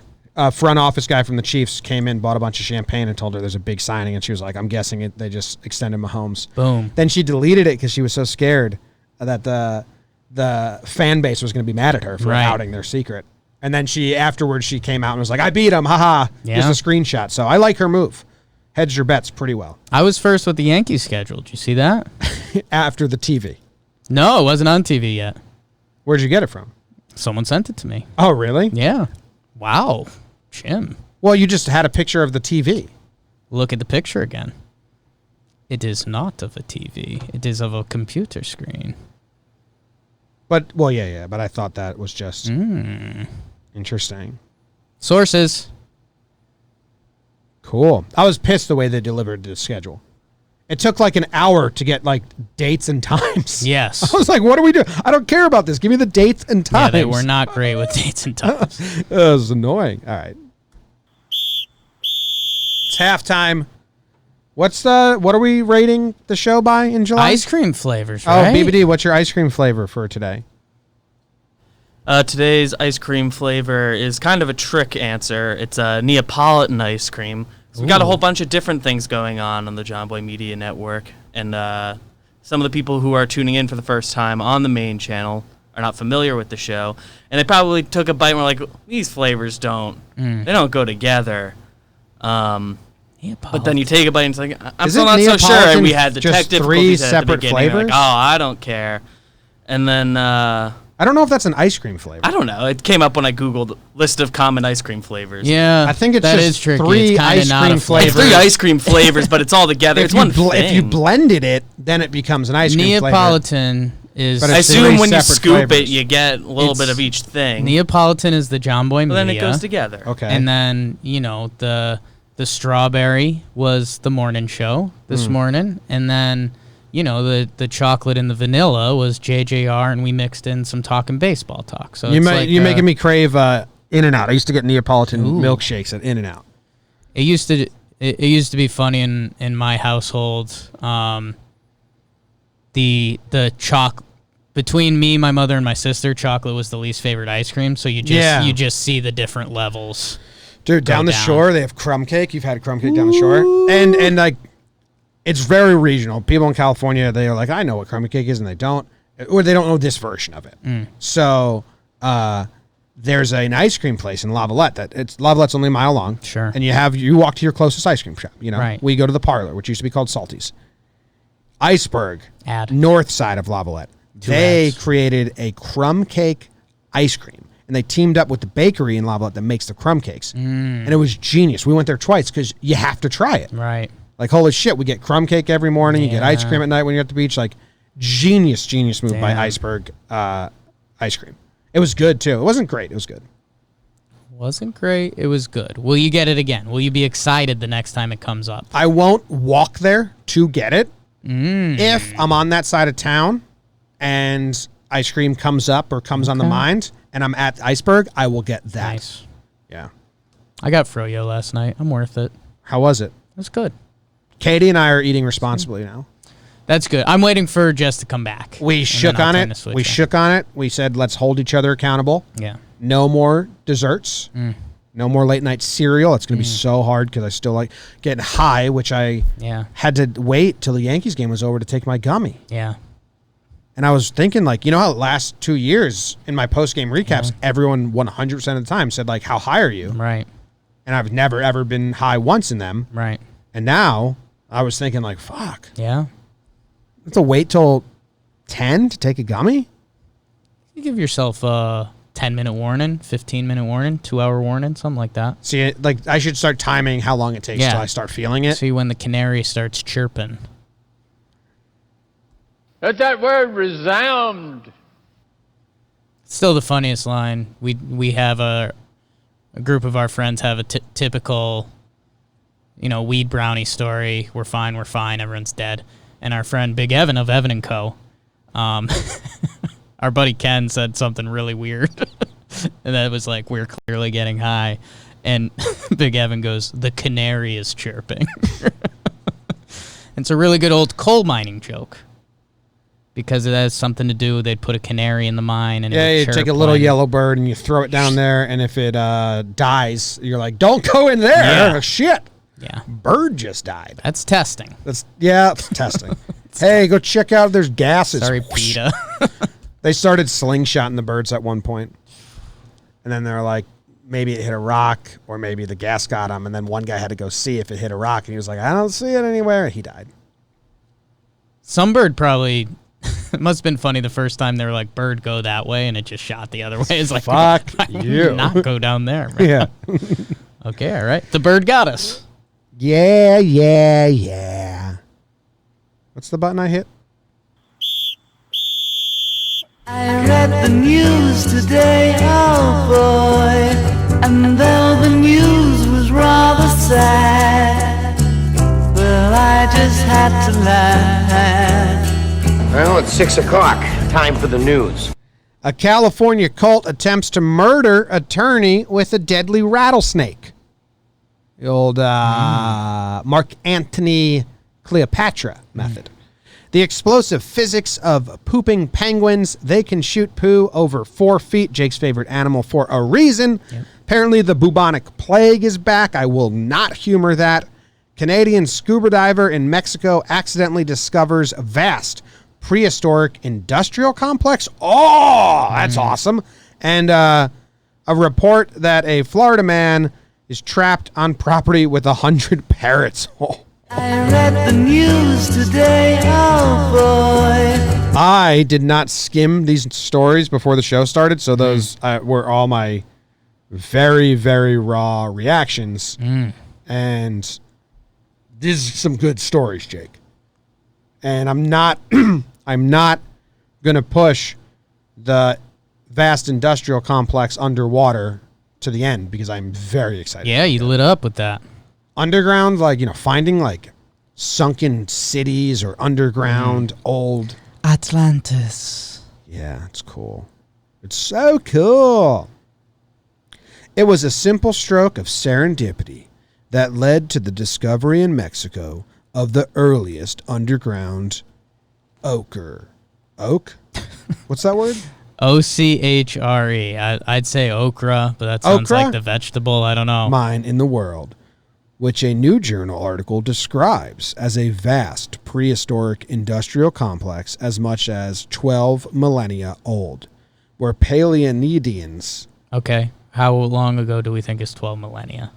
Front office guy from the Chiefs came in, bought a bunch of champagne, and told her there's a big signing, and she was like, I'm guessing they just extended Mahomes. Boom. Then she deleted it because she was so scared that the fan base was going to be mad at her for outing their secret. And then afterwards she came out and was like, I beat him, haha. Yeah. Here's a screenshot. So I like her move. Hedged your bets pretty well. I was first with the Yankees schedule. Did you see that? After the TV. No, it wasn't on TV yet. Where'd you get it from? Someone sent it to me. Oh, really? Yeah. Wow. Jim. Well, you just had a picture of the TV. Look at the picture again. It is not of a TV. It is of a computer screen. But, well, yeah. But I thought that was just interesting. Sources. Cool. I was pissed the way they delivered the schedule. It took like an hour to get like dates and times. Yes. I was like, what are we doing? I don't care about this. Give me the dates and times. Yeah, they were not great with dates and times. It was annoying. All right. It's halftime. What are we rating the show by in July? Ice cream flavors, right? Oh, BBD, what's your ice cream flavor for today? Today's ice cream flavor is kind of a trick answer. It's a Neapolitan ice cream. So we got a whole bunch of different things going on the John Boy Media Network. And some of the people who are tuning in for the first time on the main channel are not familiar with the show. And they probably took a bite and were like, these flavors they don't go together. But then you take a bite and it's like, I'm still not so sure. And we had the tech difficulties at the beginning. Flavors? Like, oh, I don't care. And then... I don't know if that's an ice cream flavor. I don't know. It came up when I Googled list of common ice cream flavors. Yeah, I think it's that just is tricky. three It's ice not cream a flavor. It's 3 ice cream flavors, but it's all together. It's one thing. If you blended it, then it becomes an ice cream flavor. Neapolitan is... But I it's assume three when you separate scoop flavors. it, you get a little bit of each thing. Neapolitan is the John Boy Media. Then it goes together. Okay. And then, the strawberry was the morning show this morning. And then, the chocolate and the vanilla was JJR, and we mixed in some talking baseball talk. So you're it's making me crave In-N-Out. I used to get Neapolitan milkshakes at In-N-Out. It used to be funny in my household. The between me, my mother, and my sister, chocolate was the least favorite ice cream. So you just see the different levels. Dude, down the shore they have crumb cake. You've had crumb cake down the shore, and like it's very regional. People in California, they are like, I know what crumb cake is, and they don't, or they don't know this version of it. So there's an ice cream place in Lavalette Lavalette's only a mile long. Sure. And you walk to your closest ice cream shop. Right. We go to the Parlor, which used to be called Salty's. Iceberg, Add. north side of Lavalette. They created a crumb cake ice cream. And they teamed up with the bakery in Lavalette that makes the crumb cakes. And it was genius. We went there twice because you have to try it. Right. Like, holy shit, we get crumb cake every morning. You get ice cream at night when you're at the beach. Like, genius move by Iceberg ice cream. It was good, too. It wasn't great. It was good. Wasn't great. It was good. Will you get it again? Will you be excited the next time it comes up? I won't walk there to get it. If I'm on that side of town and ice cream comes up or comes on the mind and I'm at Iceberg, I will get that. Nice. Yeah. I got froyo last night. I'm worth it. How was it? It was good. Katie and I are eating responsibly now. That's good. I'm waiting for Jess to come back. We shook on it. We said, let's hold each other accountable. Yeah. No more desserts. No more late night cereal. It's going to be so hard because I still like getting high, which I had to wait till the Yankees game was over to take my gummy. Yeah. And I was thinking, like, you know how the last 2 years in my post-game recaps, everyone 100% of the time said, like, how high are you? Right. And I've never, ever been high once in them. Right. And now I was thinking, like, fuck. Yeah. I have to wait till 10 to take a gummy? You give yourself a 10-minute warning, 15-minute warning, 2-hour warning, something like that. See, like, I should start timing how long it takes till I start feeling it. See when the canary starts chirping. Let that word resound. Still the funniest line. We have a group of our friends have a typical, weed brownie story. We're fine, everyone's dead. And our friend Big Evan of Evan & Co., our buddy Ken said something really weird. And that was like, we're clearly getting high. And Big Evan goes, the canary is chirping. It's a really good old coal mining joke. Because it has something to do, they'd put a canary in the mine. And you take a little yellow bird and you throw it down there. And if it dies, you're like, don't go in there. Yeah. Shit. Yeah. Bird just died. That's testing. It's testing. Hey, go check out if there's gases. Sorry, PETA. They started slingshotting the birds at one point. And then they're like, maybe it hit a rock or maybe the gas got him. And then one guy had to go see if it hit a rock. And he was like, I don't see it anywhere. And he died. Some bird probably... It must have been funny the first time they were like, bird, go that way, and it just shot the other way. It's like, fuck you. Not go down there. Bro. Yeah. Okay, all right. The bird got us. Yeah. What's the button I hit? I read the news today, oh boy, and though the news was rather sad, well, I just had to laugh. Well, it's 6 o'clock. Time for the news. A California cult attempts to murder attorney with a deadly rattlesnake. The old Mark Antony Cleopatra method. The explosive physics of pooping penguins. They can shoot poo over 4 feet. Jake's favorite animal for a reason. Yep. Apparently the bubonic plague is back. I will not humor that. Canadian scuba diver in Mexico accidentally discovers vast prehistoric industrial complex. Oh, that's awesome. And a report that a Florida man is trapped on property with 100 parrots. Oh. I read the news today, oh boy. I did not skim these stories before the show started, so those were all my very, very raw reactions. And these are some good stories, Jake. And I'm not going to push the vast industrial complex underwater to the end because I'm very excited. Yeah, you lit up with that. Underground, like, finding like sunken cities or underground old Atlantis. Yeah, it's cool. It's so cool. It was a simple stroke of serendipity that led to the discovery in Mexico of the earliest underground ochre. Oak? What's that word? O-C-H-R-E. I'd say okra, but that sounds like the vegetable. I don't know. Mine in the world, which a new journal article describes as a vast prehistoric industrial complex as much as 12 millennia old, where Paleonticians... Okay. How long ago do we think is 12 millennia?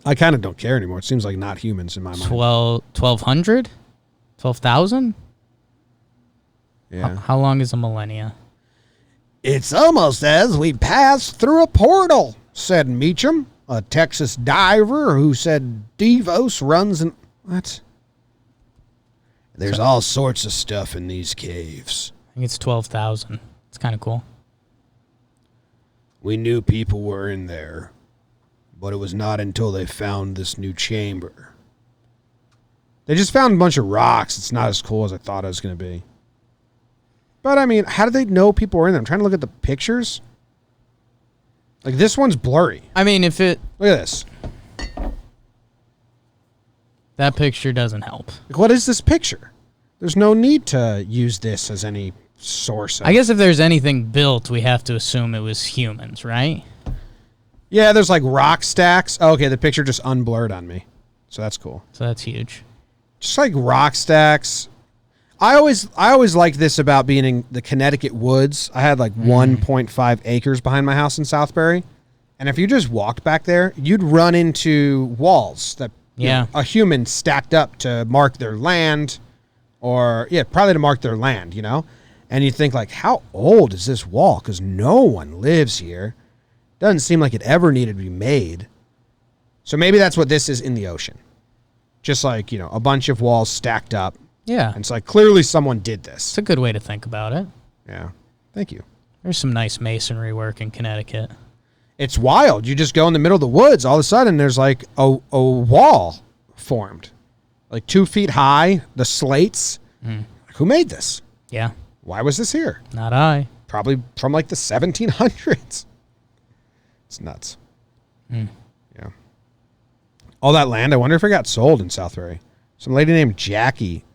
I kind of don't care anymore. It seems like not humans in my mind. 1200? 12,000? Yeah. How long is a millennia? It's almost as we passed through a portal, said Meacham, a Texas diver who said Devos runs in... What? There's all sorts of stuff in these caves. I think it's 12,000. It's kind of cool. We knew people were in there, but it was not until they found this new chamber. They just found a bunch of rocks. It's not as cool as I thought it was going to be. But, I mean, how did they know people were in there? I'm trying to look at the pictures. Like, this one's blurry. I mean, if it... Look at this. That picture doesn't help. Like, what is this picture? There's no need to use this as any source. I guess if there's anything built, we have to assume it was humans, right? Yeah, there's like rock stacks. Oh, okay, the picture just unblurred on me. So that's cool. So that's huge. Just like rock stacks. I always liked this about being in the Connecticut woods. I had like 1.5 acres behind my house in Southbury. And if you just walked back there, you'd run into walls that a human stacked up to mark their land, or probably to mark their land, you know? And you think like, how old is this wall? Because no one lives here. Doesn't seem like it ever needed to be made. So maybe that's what this is in the ocean. Just like, you know, a bunch of walls stacked up. Yeah. And it's like, clearly someone did this. It's a good way to think about it. Yeah. Thank you. There's some nice masonry work in Connecticut. It's wild. You just go in the middle of the woods, all of a sudden there's like a wall formed. Like 2 feet high, the slates. Who made this? Yeah. Why was this here? Not I. Probably from like the 1700s. It's nuts. Yeah. All that land, I wonder if it got sold in Southbury. Some lady named Jackie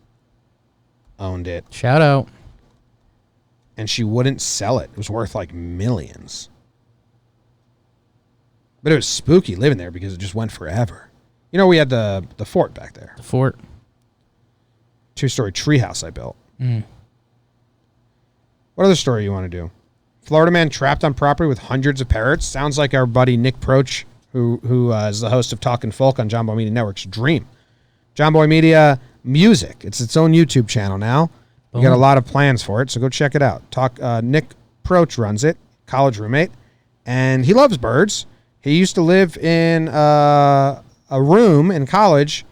owned it. Shout out. And she wouldn't sell it. It was worth like millions. But it was spooky living there because it just went forever. You know, we had the fort back there. The fort. 2-story treehouse I built. What other story you want to do? Florida man trapped on property with hundreds of parrots. Sounds like our buddy Nick Proch, who is the host of Talkin' Folk on John Boy Media Network's dream. John Boy Media Music. It's its own YouTube channel now. We got a lot of plans for it, so go check it out. Nick Proch runs it, college roommate, and he loves birds. He used to live in a room in college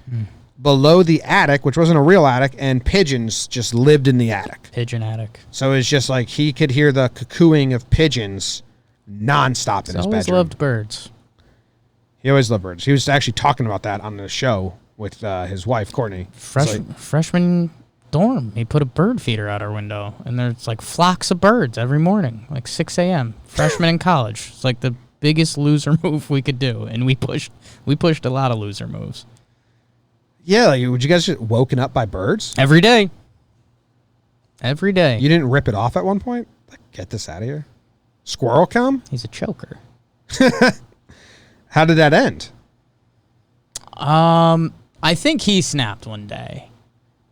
below the attic, which wasn't a real attic, and pigeons just lived in the attic. Pigeon attic. So it's just like he could hear the cuckooing of pigeons nonstop in his bedroom. Always loved birds. He always loved birds. He was actually talking about that on the show with his wife, Courtney. Freshman dorm. He put a bird feeder out our window, and there's like flocks of birds every morning, like 6 a.m. Freshman in college. It's like the biggest loser move we could do, and we pushed a lot of loser moves. Yeah, like, would you guys get woken up by birds? Every day. Every day. You didn't rip it off at one point? Like, get this out of here? Squirrel come? He's a choker. How did that end? I think he snapped one day.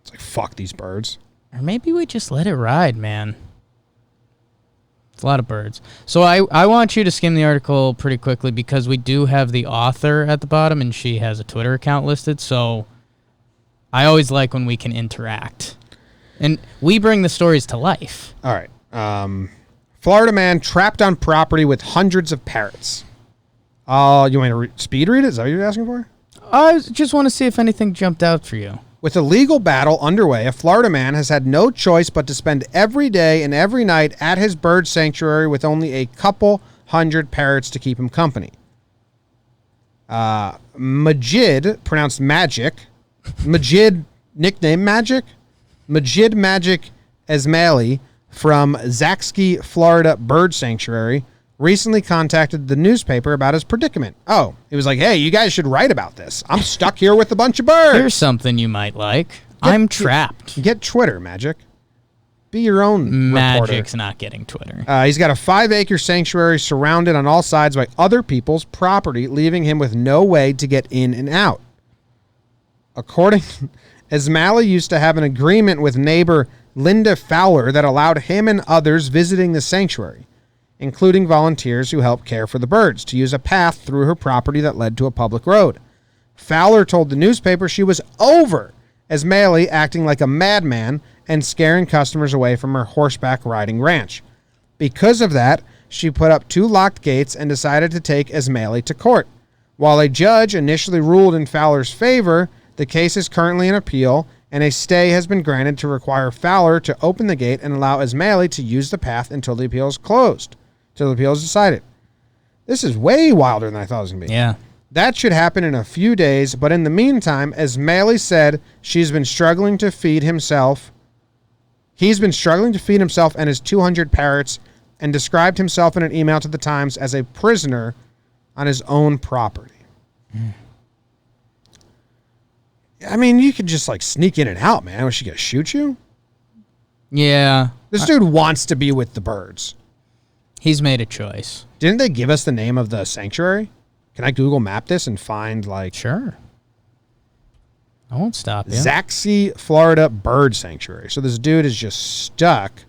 It's like, fuck these birds. Or maybe we just let it ride, man. It's a lot of birds. So I want you to skim the article pretty quickly because we do have the author at the bottom, and she has a Twitter account listed, so I always like when we can interact. And we bring the stories to life. All right. Florida man trapped on property with hundreds of parrots. You want me to speed read it? Is that what you're asking for? I just want to see if anything jumped out for you. With a legal battle underway, a Florida man has had no choice but to spend every day and every night at his bird sanctuary with only a couple hundred parrots to keep him company. Majid, pronounced Magic. Majid, nickname Magic. Majid Magic Esmaili from Zaxkey, Florida Bird Sanctuary recently contacted the newspaper about his predicament. Oh, he was like, hey, you guys should write about this. I'm stuck here with a bunch of birds. Here's something you might like. I'm trapped. Get Twitter, Magic. Be your own Magic's reporter. not getting Twitter. He's got a 5-acre sanctuary surrounded on all sides by other people's property, leaving him with no way to get in and out. According, Esmaili used to have an agreement with neighbor Linda Fowler that allowed him and others visiting the sanctuary, including volunteers who help care for the birds, to use a path through her property that led to a public road. Fowler told the newspaper she was over Esmaili acting like a madman and scaring customers away from her horseback riding ranch. Because of that, she put up 2 locked gates and decided to take Esmaili to court. While a judge initially ruled in Fowler's favor, the case is currently in appeal, and a stay has been granted to require Fowler to open the gate and allow Esmaili to use the path until the appeal is closed, until the appeal is decided. This is way wilder than I thought it was going to be. Yeah. That should happen in a few days, but in the meantime, Esmaili said she's been struggling to feed himself. He's been struggling to feed himself and his 200 parrots, and described himself in an email to the Times as a prisoner on his own property. I mean, you could just like sneak in and out, man. Was she gonna shoot you? Yeah. This dude wants to be with the birds. He's made a choice. Didn't they give us the name of the sanctuary? Can I Google map this and find like Sure. I won't stop you. Zaxby, Florida Bird Sanctuary? So this dude is just stuck.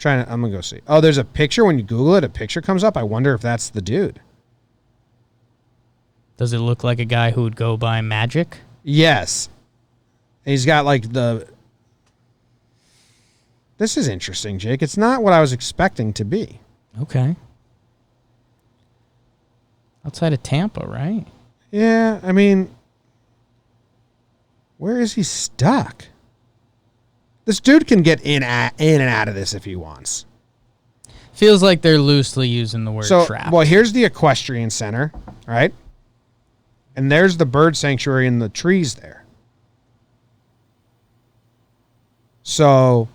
I'm gonna go see. Oh, there's a picture. When you Google it, a picture comes up. I wonder if that's the dude. Does it look like a guy who would go by Magic? Yes. He's got like the... This is interesting, Jake. It's not what I was expecting to be. Okay. Outside of Tampa, right? Yeah, I mean... Where is he stuck? This dude can get in and out of this if he wants. Feels like they're loosely using the word trap. Well, here's the equestrian center, right? And there's the bird sanctuary in the trees there. So,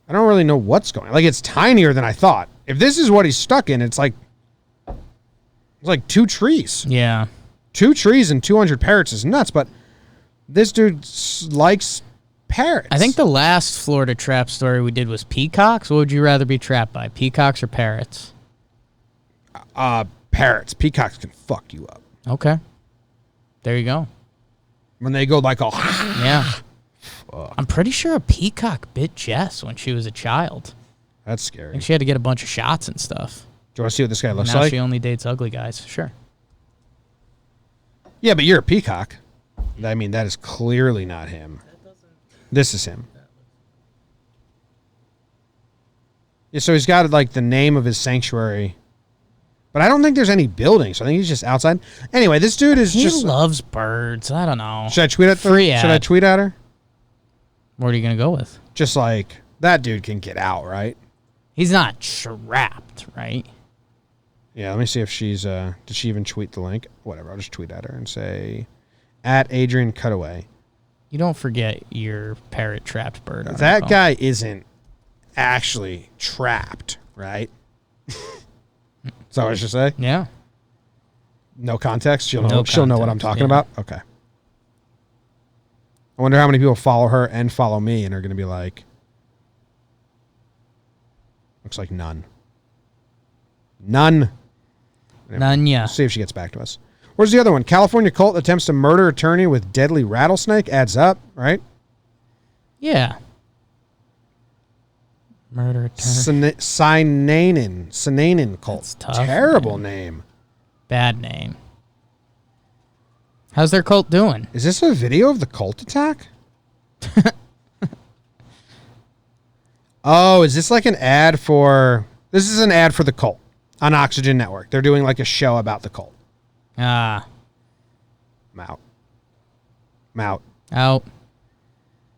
I don't really know what's going on. Like, it's tinier than I thought. If this is what he's stuck in, it's like 2 trees. Yeah. 2 trees and 200 parrots is nuts, but this dude likes parrots. I think the last Florida trap story we did was peacocks. What would you rather be trapped by, peacocks or parrots? Parrots. Peacocks can fuck you up. Okay. There you go. When they go like all... Yeah. I'm pretty sure a peacock bit Jess when she was a child. That's I scary. think she had to get a bunch of shots and stuff. Do you want to see what this guy looks Now like? she only dates ugly guys. Sure. Yeah, but you're a peacock. I mean, that is clearly not him. This is him. Yeah, so he's got like the name of his sanctuary. But I don't think there's any buildings. So I think he's just outside. Anyway, this dude is He just... loves birds. I don't know. Should I tweet at Free Should I ad. tweet at her? What are you going to go with? Just like, that dude can get out, right? He's not trapped, right? Yeah, let me see if she's... did she even tweet the link? Whatever, I'll just tweet at her and say... At Adrian Cutaway. You don't forget your parrot trapped bird. That article. guy isn't actually trapped, right? Is that what I should say? Yeah. No context? She'll know, No she'll know what I'm context, talking yeah. about? Okay. I wonder how many people follow her and follow me and are going to be like... Looks like none. None. None, yeah. See if she gets back to us. Where's the other one? California cult attempts to murder attorney with deadly rattlesnake. Adds up, right? Yeah. Murder attorney. Sinanen cult. That's tough, Terrible man. name. Bad name. How's their cult doing? Is this a video of the cult attack? Oh, is this like an ad for... This is an ad for the cult on Oxygen Network. They're doing like a show about the cult. Ah. I'm out. I'm out. Out.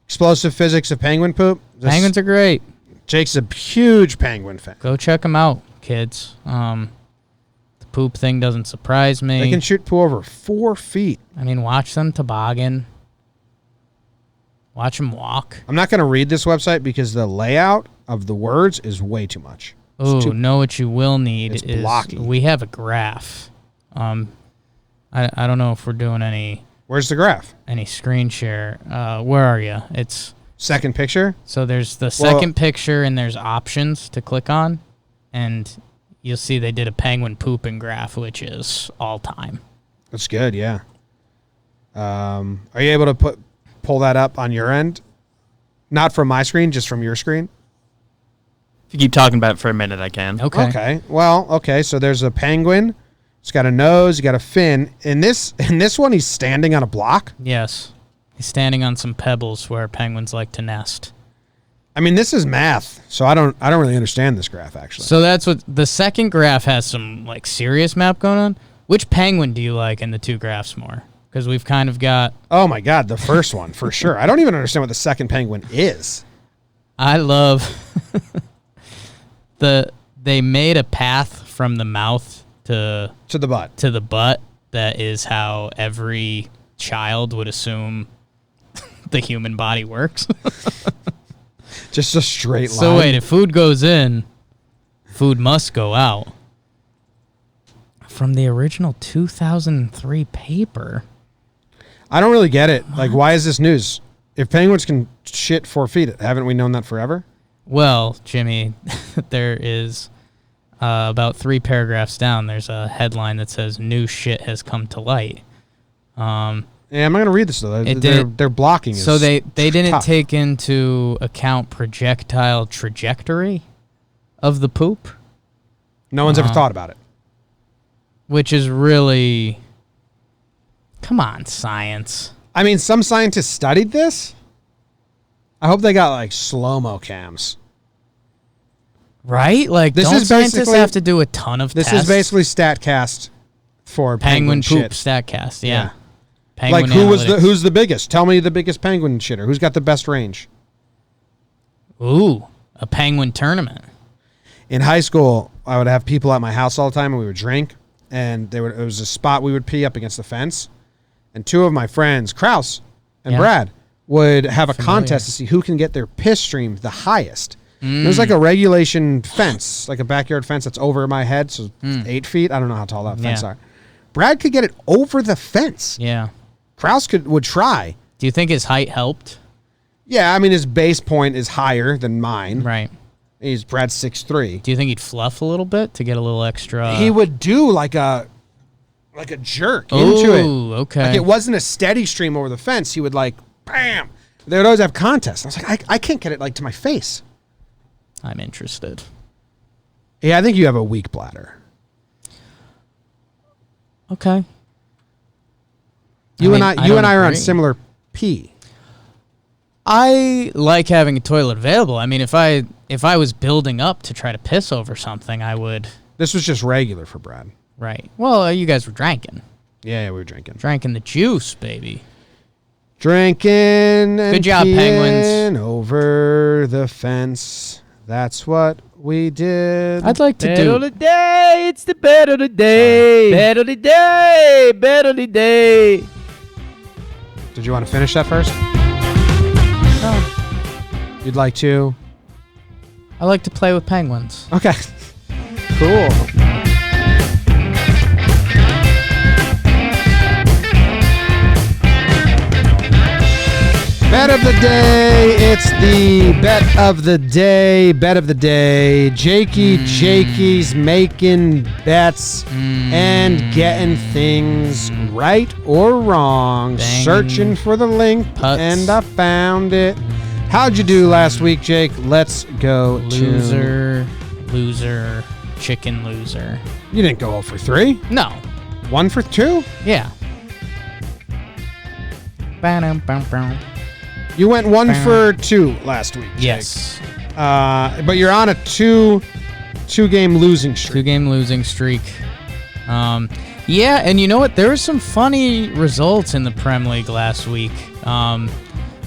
Explosive physics of penguin poop. Penguins are great. Jake's a huge penguin fan. Go check them out, kids. The poop thing doesn't surprise me. They can shoot poo over 4 feet. I mean, watch them toboggan. Watch them walk. I'm not going to read this website because the layout of the words is way too much. Oh, know what you will need it's is blocky. we have a graph. I don't know if we're doing any Where's the graph? screen share. Where are you? It's second picture. So there's the second picture and there's options to click on, and you'll see they did a penguin pooping graph, which is all time. That's good. Yeah. Are you able to pull that up on your end? Not from my screen, just from your screen. If you keep talking about it for a minute, I can. Okay. Okay. Well, okay. So there's a penguin. It's got a nose. You got a fin. In this one, he's standing on a block. Yes. He's standing on some pebbles where penguins like to nest. I mean, this is math, so I don't really understand this graph actually. So that's what the second graph has some like serious map going on. Which penguin do you like in the two graphs more? Because we've kind of got. Oh my God, the first one for sure. I don't even understand what the second penguin is. I love they made a path from the mouth to the butt. To the butt. That is how every child would assume the human body works. Just a straight line. So wait, if food goes in, food must go out. From the original 2003 paper. I don't really get it. Like, why is this news? If penguins can shit 4 feet, haven't we known that forever? Well, Jimmy, there is about 3 paragraphs down. There's a headline that says "New shit has come to light." Yeah, I'm not gonna read this though. They're blocking. So they didn't tough. take into account projectile trajectory of the poop. No one's ever thought about it. Which is really, come on, science. I mean, some scientists studied this. I hope they got like slow-mo cams. Right? Like, this don't is scientists have to do a ton of tests? This is basically StatCast for penguin shit. poop StatCast. Yeah. Penguin Like, analytics. who's the biggest? Tell me the biggest penguin shitter. Who's got the best range? Ooh, a penguin tournament. In high school, I would have people at my house all the time, and we would drink. And it was a spot we would pee up against the fence. And 2 of my friends, Kraus and Brad, would have a contest to see who can get their piss stream the highest. It was like a regulation fence, like a backyard fence that's over my head, so 8 feet. I don't know how tall that fence are. Brad could get it over the fence. Yeah. Kraus would try. Do you think his height helped? Yeah, I mean, his base point is higher than mine. Right. Brad's 6'3". Do you think he'd fluff a little bit to get a little extra? He would do like a jerk into it. Okay. Like, it wasn't a steady stream over the fence. He would like, bam. They would always have contests. I was like, I can't get it like to my face. I'm interested. Yeah, I think you have a weak bladder. Okay. You and I are on agree. similar pee. I like having a toilet available. I mean, if I was building up to try to piss over something, I would. This was just regular for Brad. Right. Well, you guys were drinking. Yeah, we were drinking. Drinking the juice, baby. Drinking and Good job, Penguins. Over the fence. That's what we did. I'd like to Bet do. of the day, it's the bet of the day. Bet of the day, bet of the day. Did you want to finish that first? Oh, You'd like to? I like to play with penguins. Okay. Cool. Bet of the day. It's the bet of the day. Bet of the day. Jakey's making bets and getting things right or wrong. Banging Searching for the link putts. and I found it. How'd you do last week, Jake? Let's go. Loser, chicken loser. You didn't go 0 for 3. No. 1 for 2. Yeah. Ba-dum-bum-bum. You went 1 for 2 last week, Jake. Yes. But you're on a two-game losing streak. 2-game losing streak. Yeah, and you know what? There were some funny results in the Prem League last week. I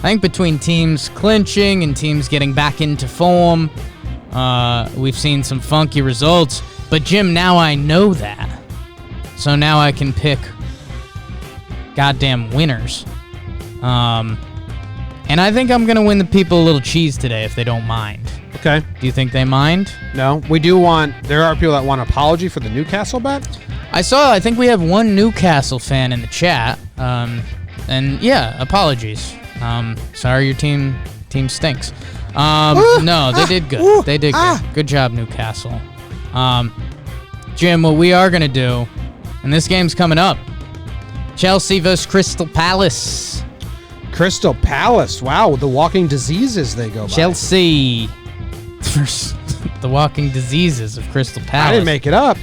think between teams clinching and teams getting back into form, we've seen some funky results. But Jim, now I know that. So now I can pick goddamn winners. And I think I'm going to win the people a little cheese today if they don't mind. Okay. Do you think they mind? No, we do want. There are people that want an apology for the Newcastle bet. I think we have one Newcastle fan in the chat. And yeah, apologies. Sorry your team stinks. No, they did good. They did good. Good job, Newcastle. Jim, what we are going to do, and this game's coming up, Chelsea versus Crystal Palace. Crystal Palace. Wow, the walking diseases they go by. Chelsea versus the walking diseases of Crystal Palace. I didn't make it up.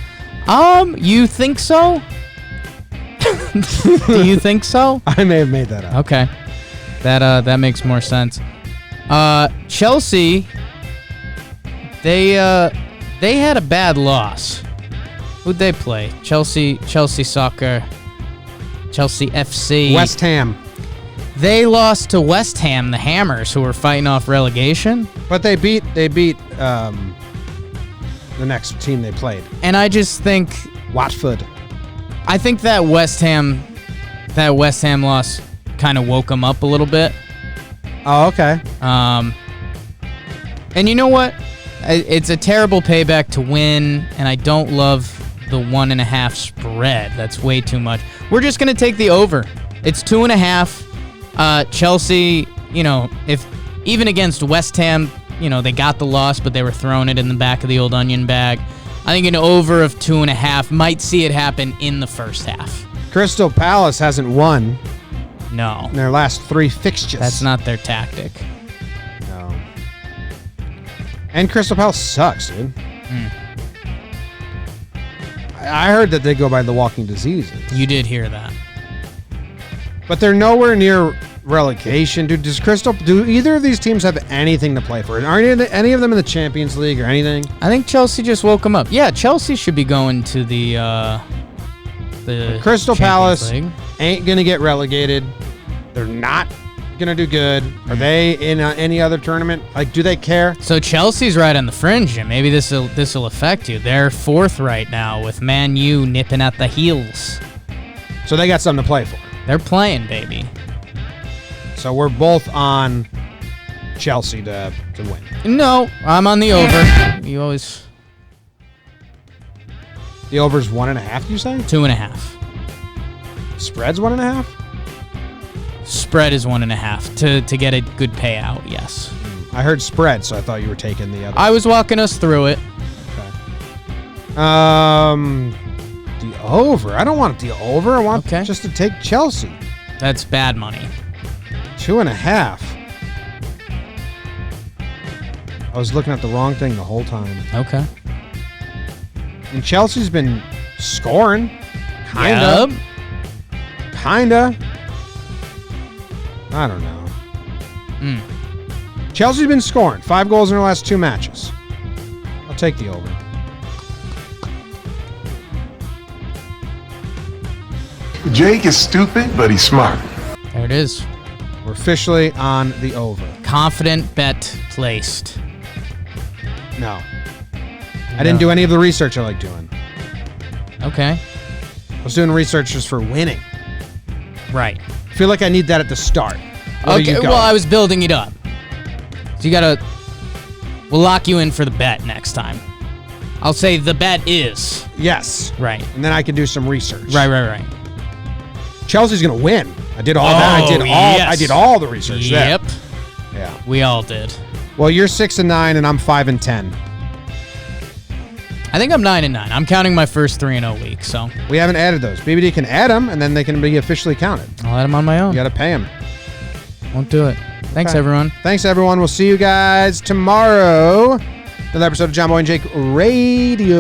You think so? Do you think so? I may have made that up. Okay. That makes more sense. Chelsea, they had a bad loss. Who'd they play? Chelsea Soccer, Chelsea FC. West Ham. They lost to West Ham, the Hammers, who were fighting off relegation. But they beat the next team they played. And I just think Watford. I think that West Ham loss kind of woke them up a little bit. Oh, okay. And you know what? It's a terrible payback to win, and I don't love the 1.5 spread. That's way too much. We're just going to take the over. It's 2.5. Chelsea, if even against West Ham, they got the loss, but they were throwing it in the back of the old onion bag. I think an over of 2.5 might see it happen in the first half. Crystal Palace hasn't won No. in their last 3 fixtures. That's not their tactic. No. And Crystal Palace sucks, dude. I heard that they go by the walking diseases. You did hear that. But they're nowhere near relegation, dude. Do either of these teams have anything to play for? Aren't any of them in the Champions League or anything? I think Chelsea just woke them up. Yeah, Chelsea should be going to the Crystal Champions Palace League. ain't gonna get relegated. They're not gonna do good. Are they in any other tournament? Like, do they care? So Chelsea's right on the fringe, and maybe this will affect you. They're 4th right now with Man U nipping at the heels. So they got something to play for. They're playing, baby. So we're both on Chelsea to win. No, I'm on the over. You always The over's 1.5. You say 2.5. spread's 1.5. Spread is 1.5 to get a good payout. Yes. I heard spread, so I thought you were taking the other. I was walking us through it. The over. I don't want the over. I want Okay. just to take Chelsea. That's bad money. 2.5. I was looking at the wrong thing the whole time. Okay. And Chelsea's been scoring. Kinda. Yep. Kinda. I don't know. Chelsea's been scoring 5 goals in their last 2 matches. I'll take the over. Jake is stupid, but he's smart. There it is. We're officially on the over. Confident bet placed. No. I didn't do any of the research I like doing. Okay. I was doing research just for winning. Right. I feel like I need that at the start. Where do Okay. you go? Well, I was building it up. So you gotta. We'll lock you in for the bet next time. I'll say the bet is. Yes. Right. And then I can do some research. Right. Chelsea's gonna win. I did all that. yes. I did all the research there. Yep. Yeah. We all did. Well, you're 6-9 and I'm 5-10. I think I'm 9-9. I'm counting my first 3-0 week, so We haven't added those. BBD can add them and then they can be officially counted. I'll add them on my own. You gotta pay them. Won't do it. Thanks, Okay. everyone. Thanks, everyone. We'll see you guys tomorrow. Another episode of John Boy and Jake Radio.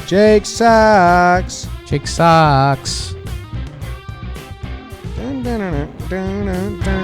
Jake sucks. Jake sucks. Dun, dun, dun, dun, dun, dun.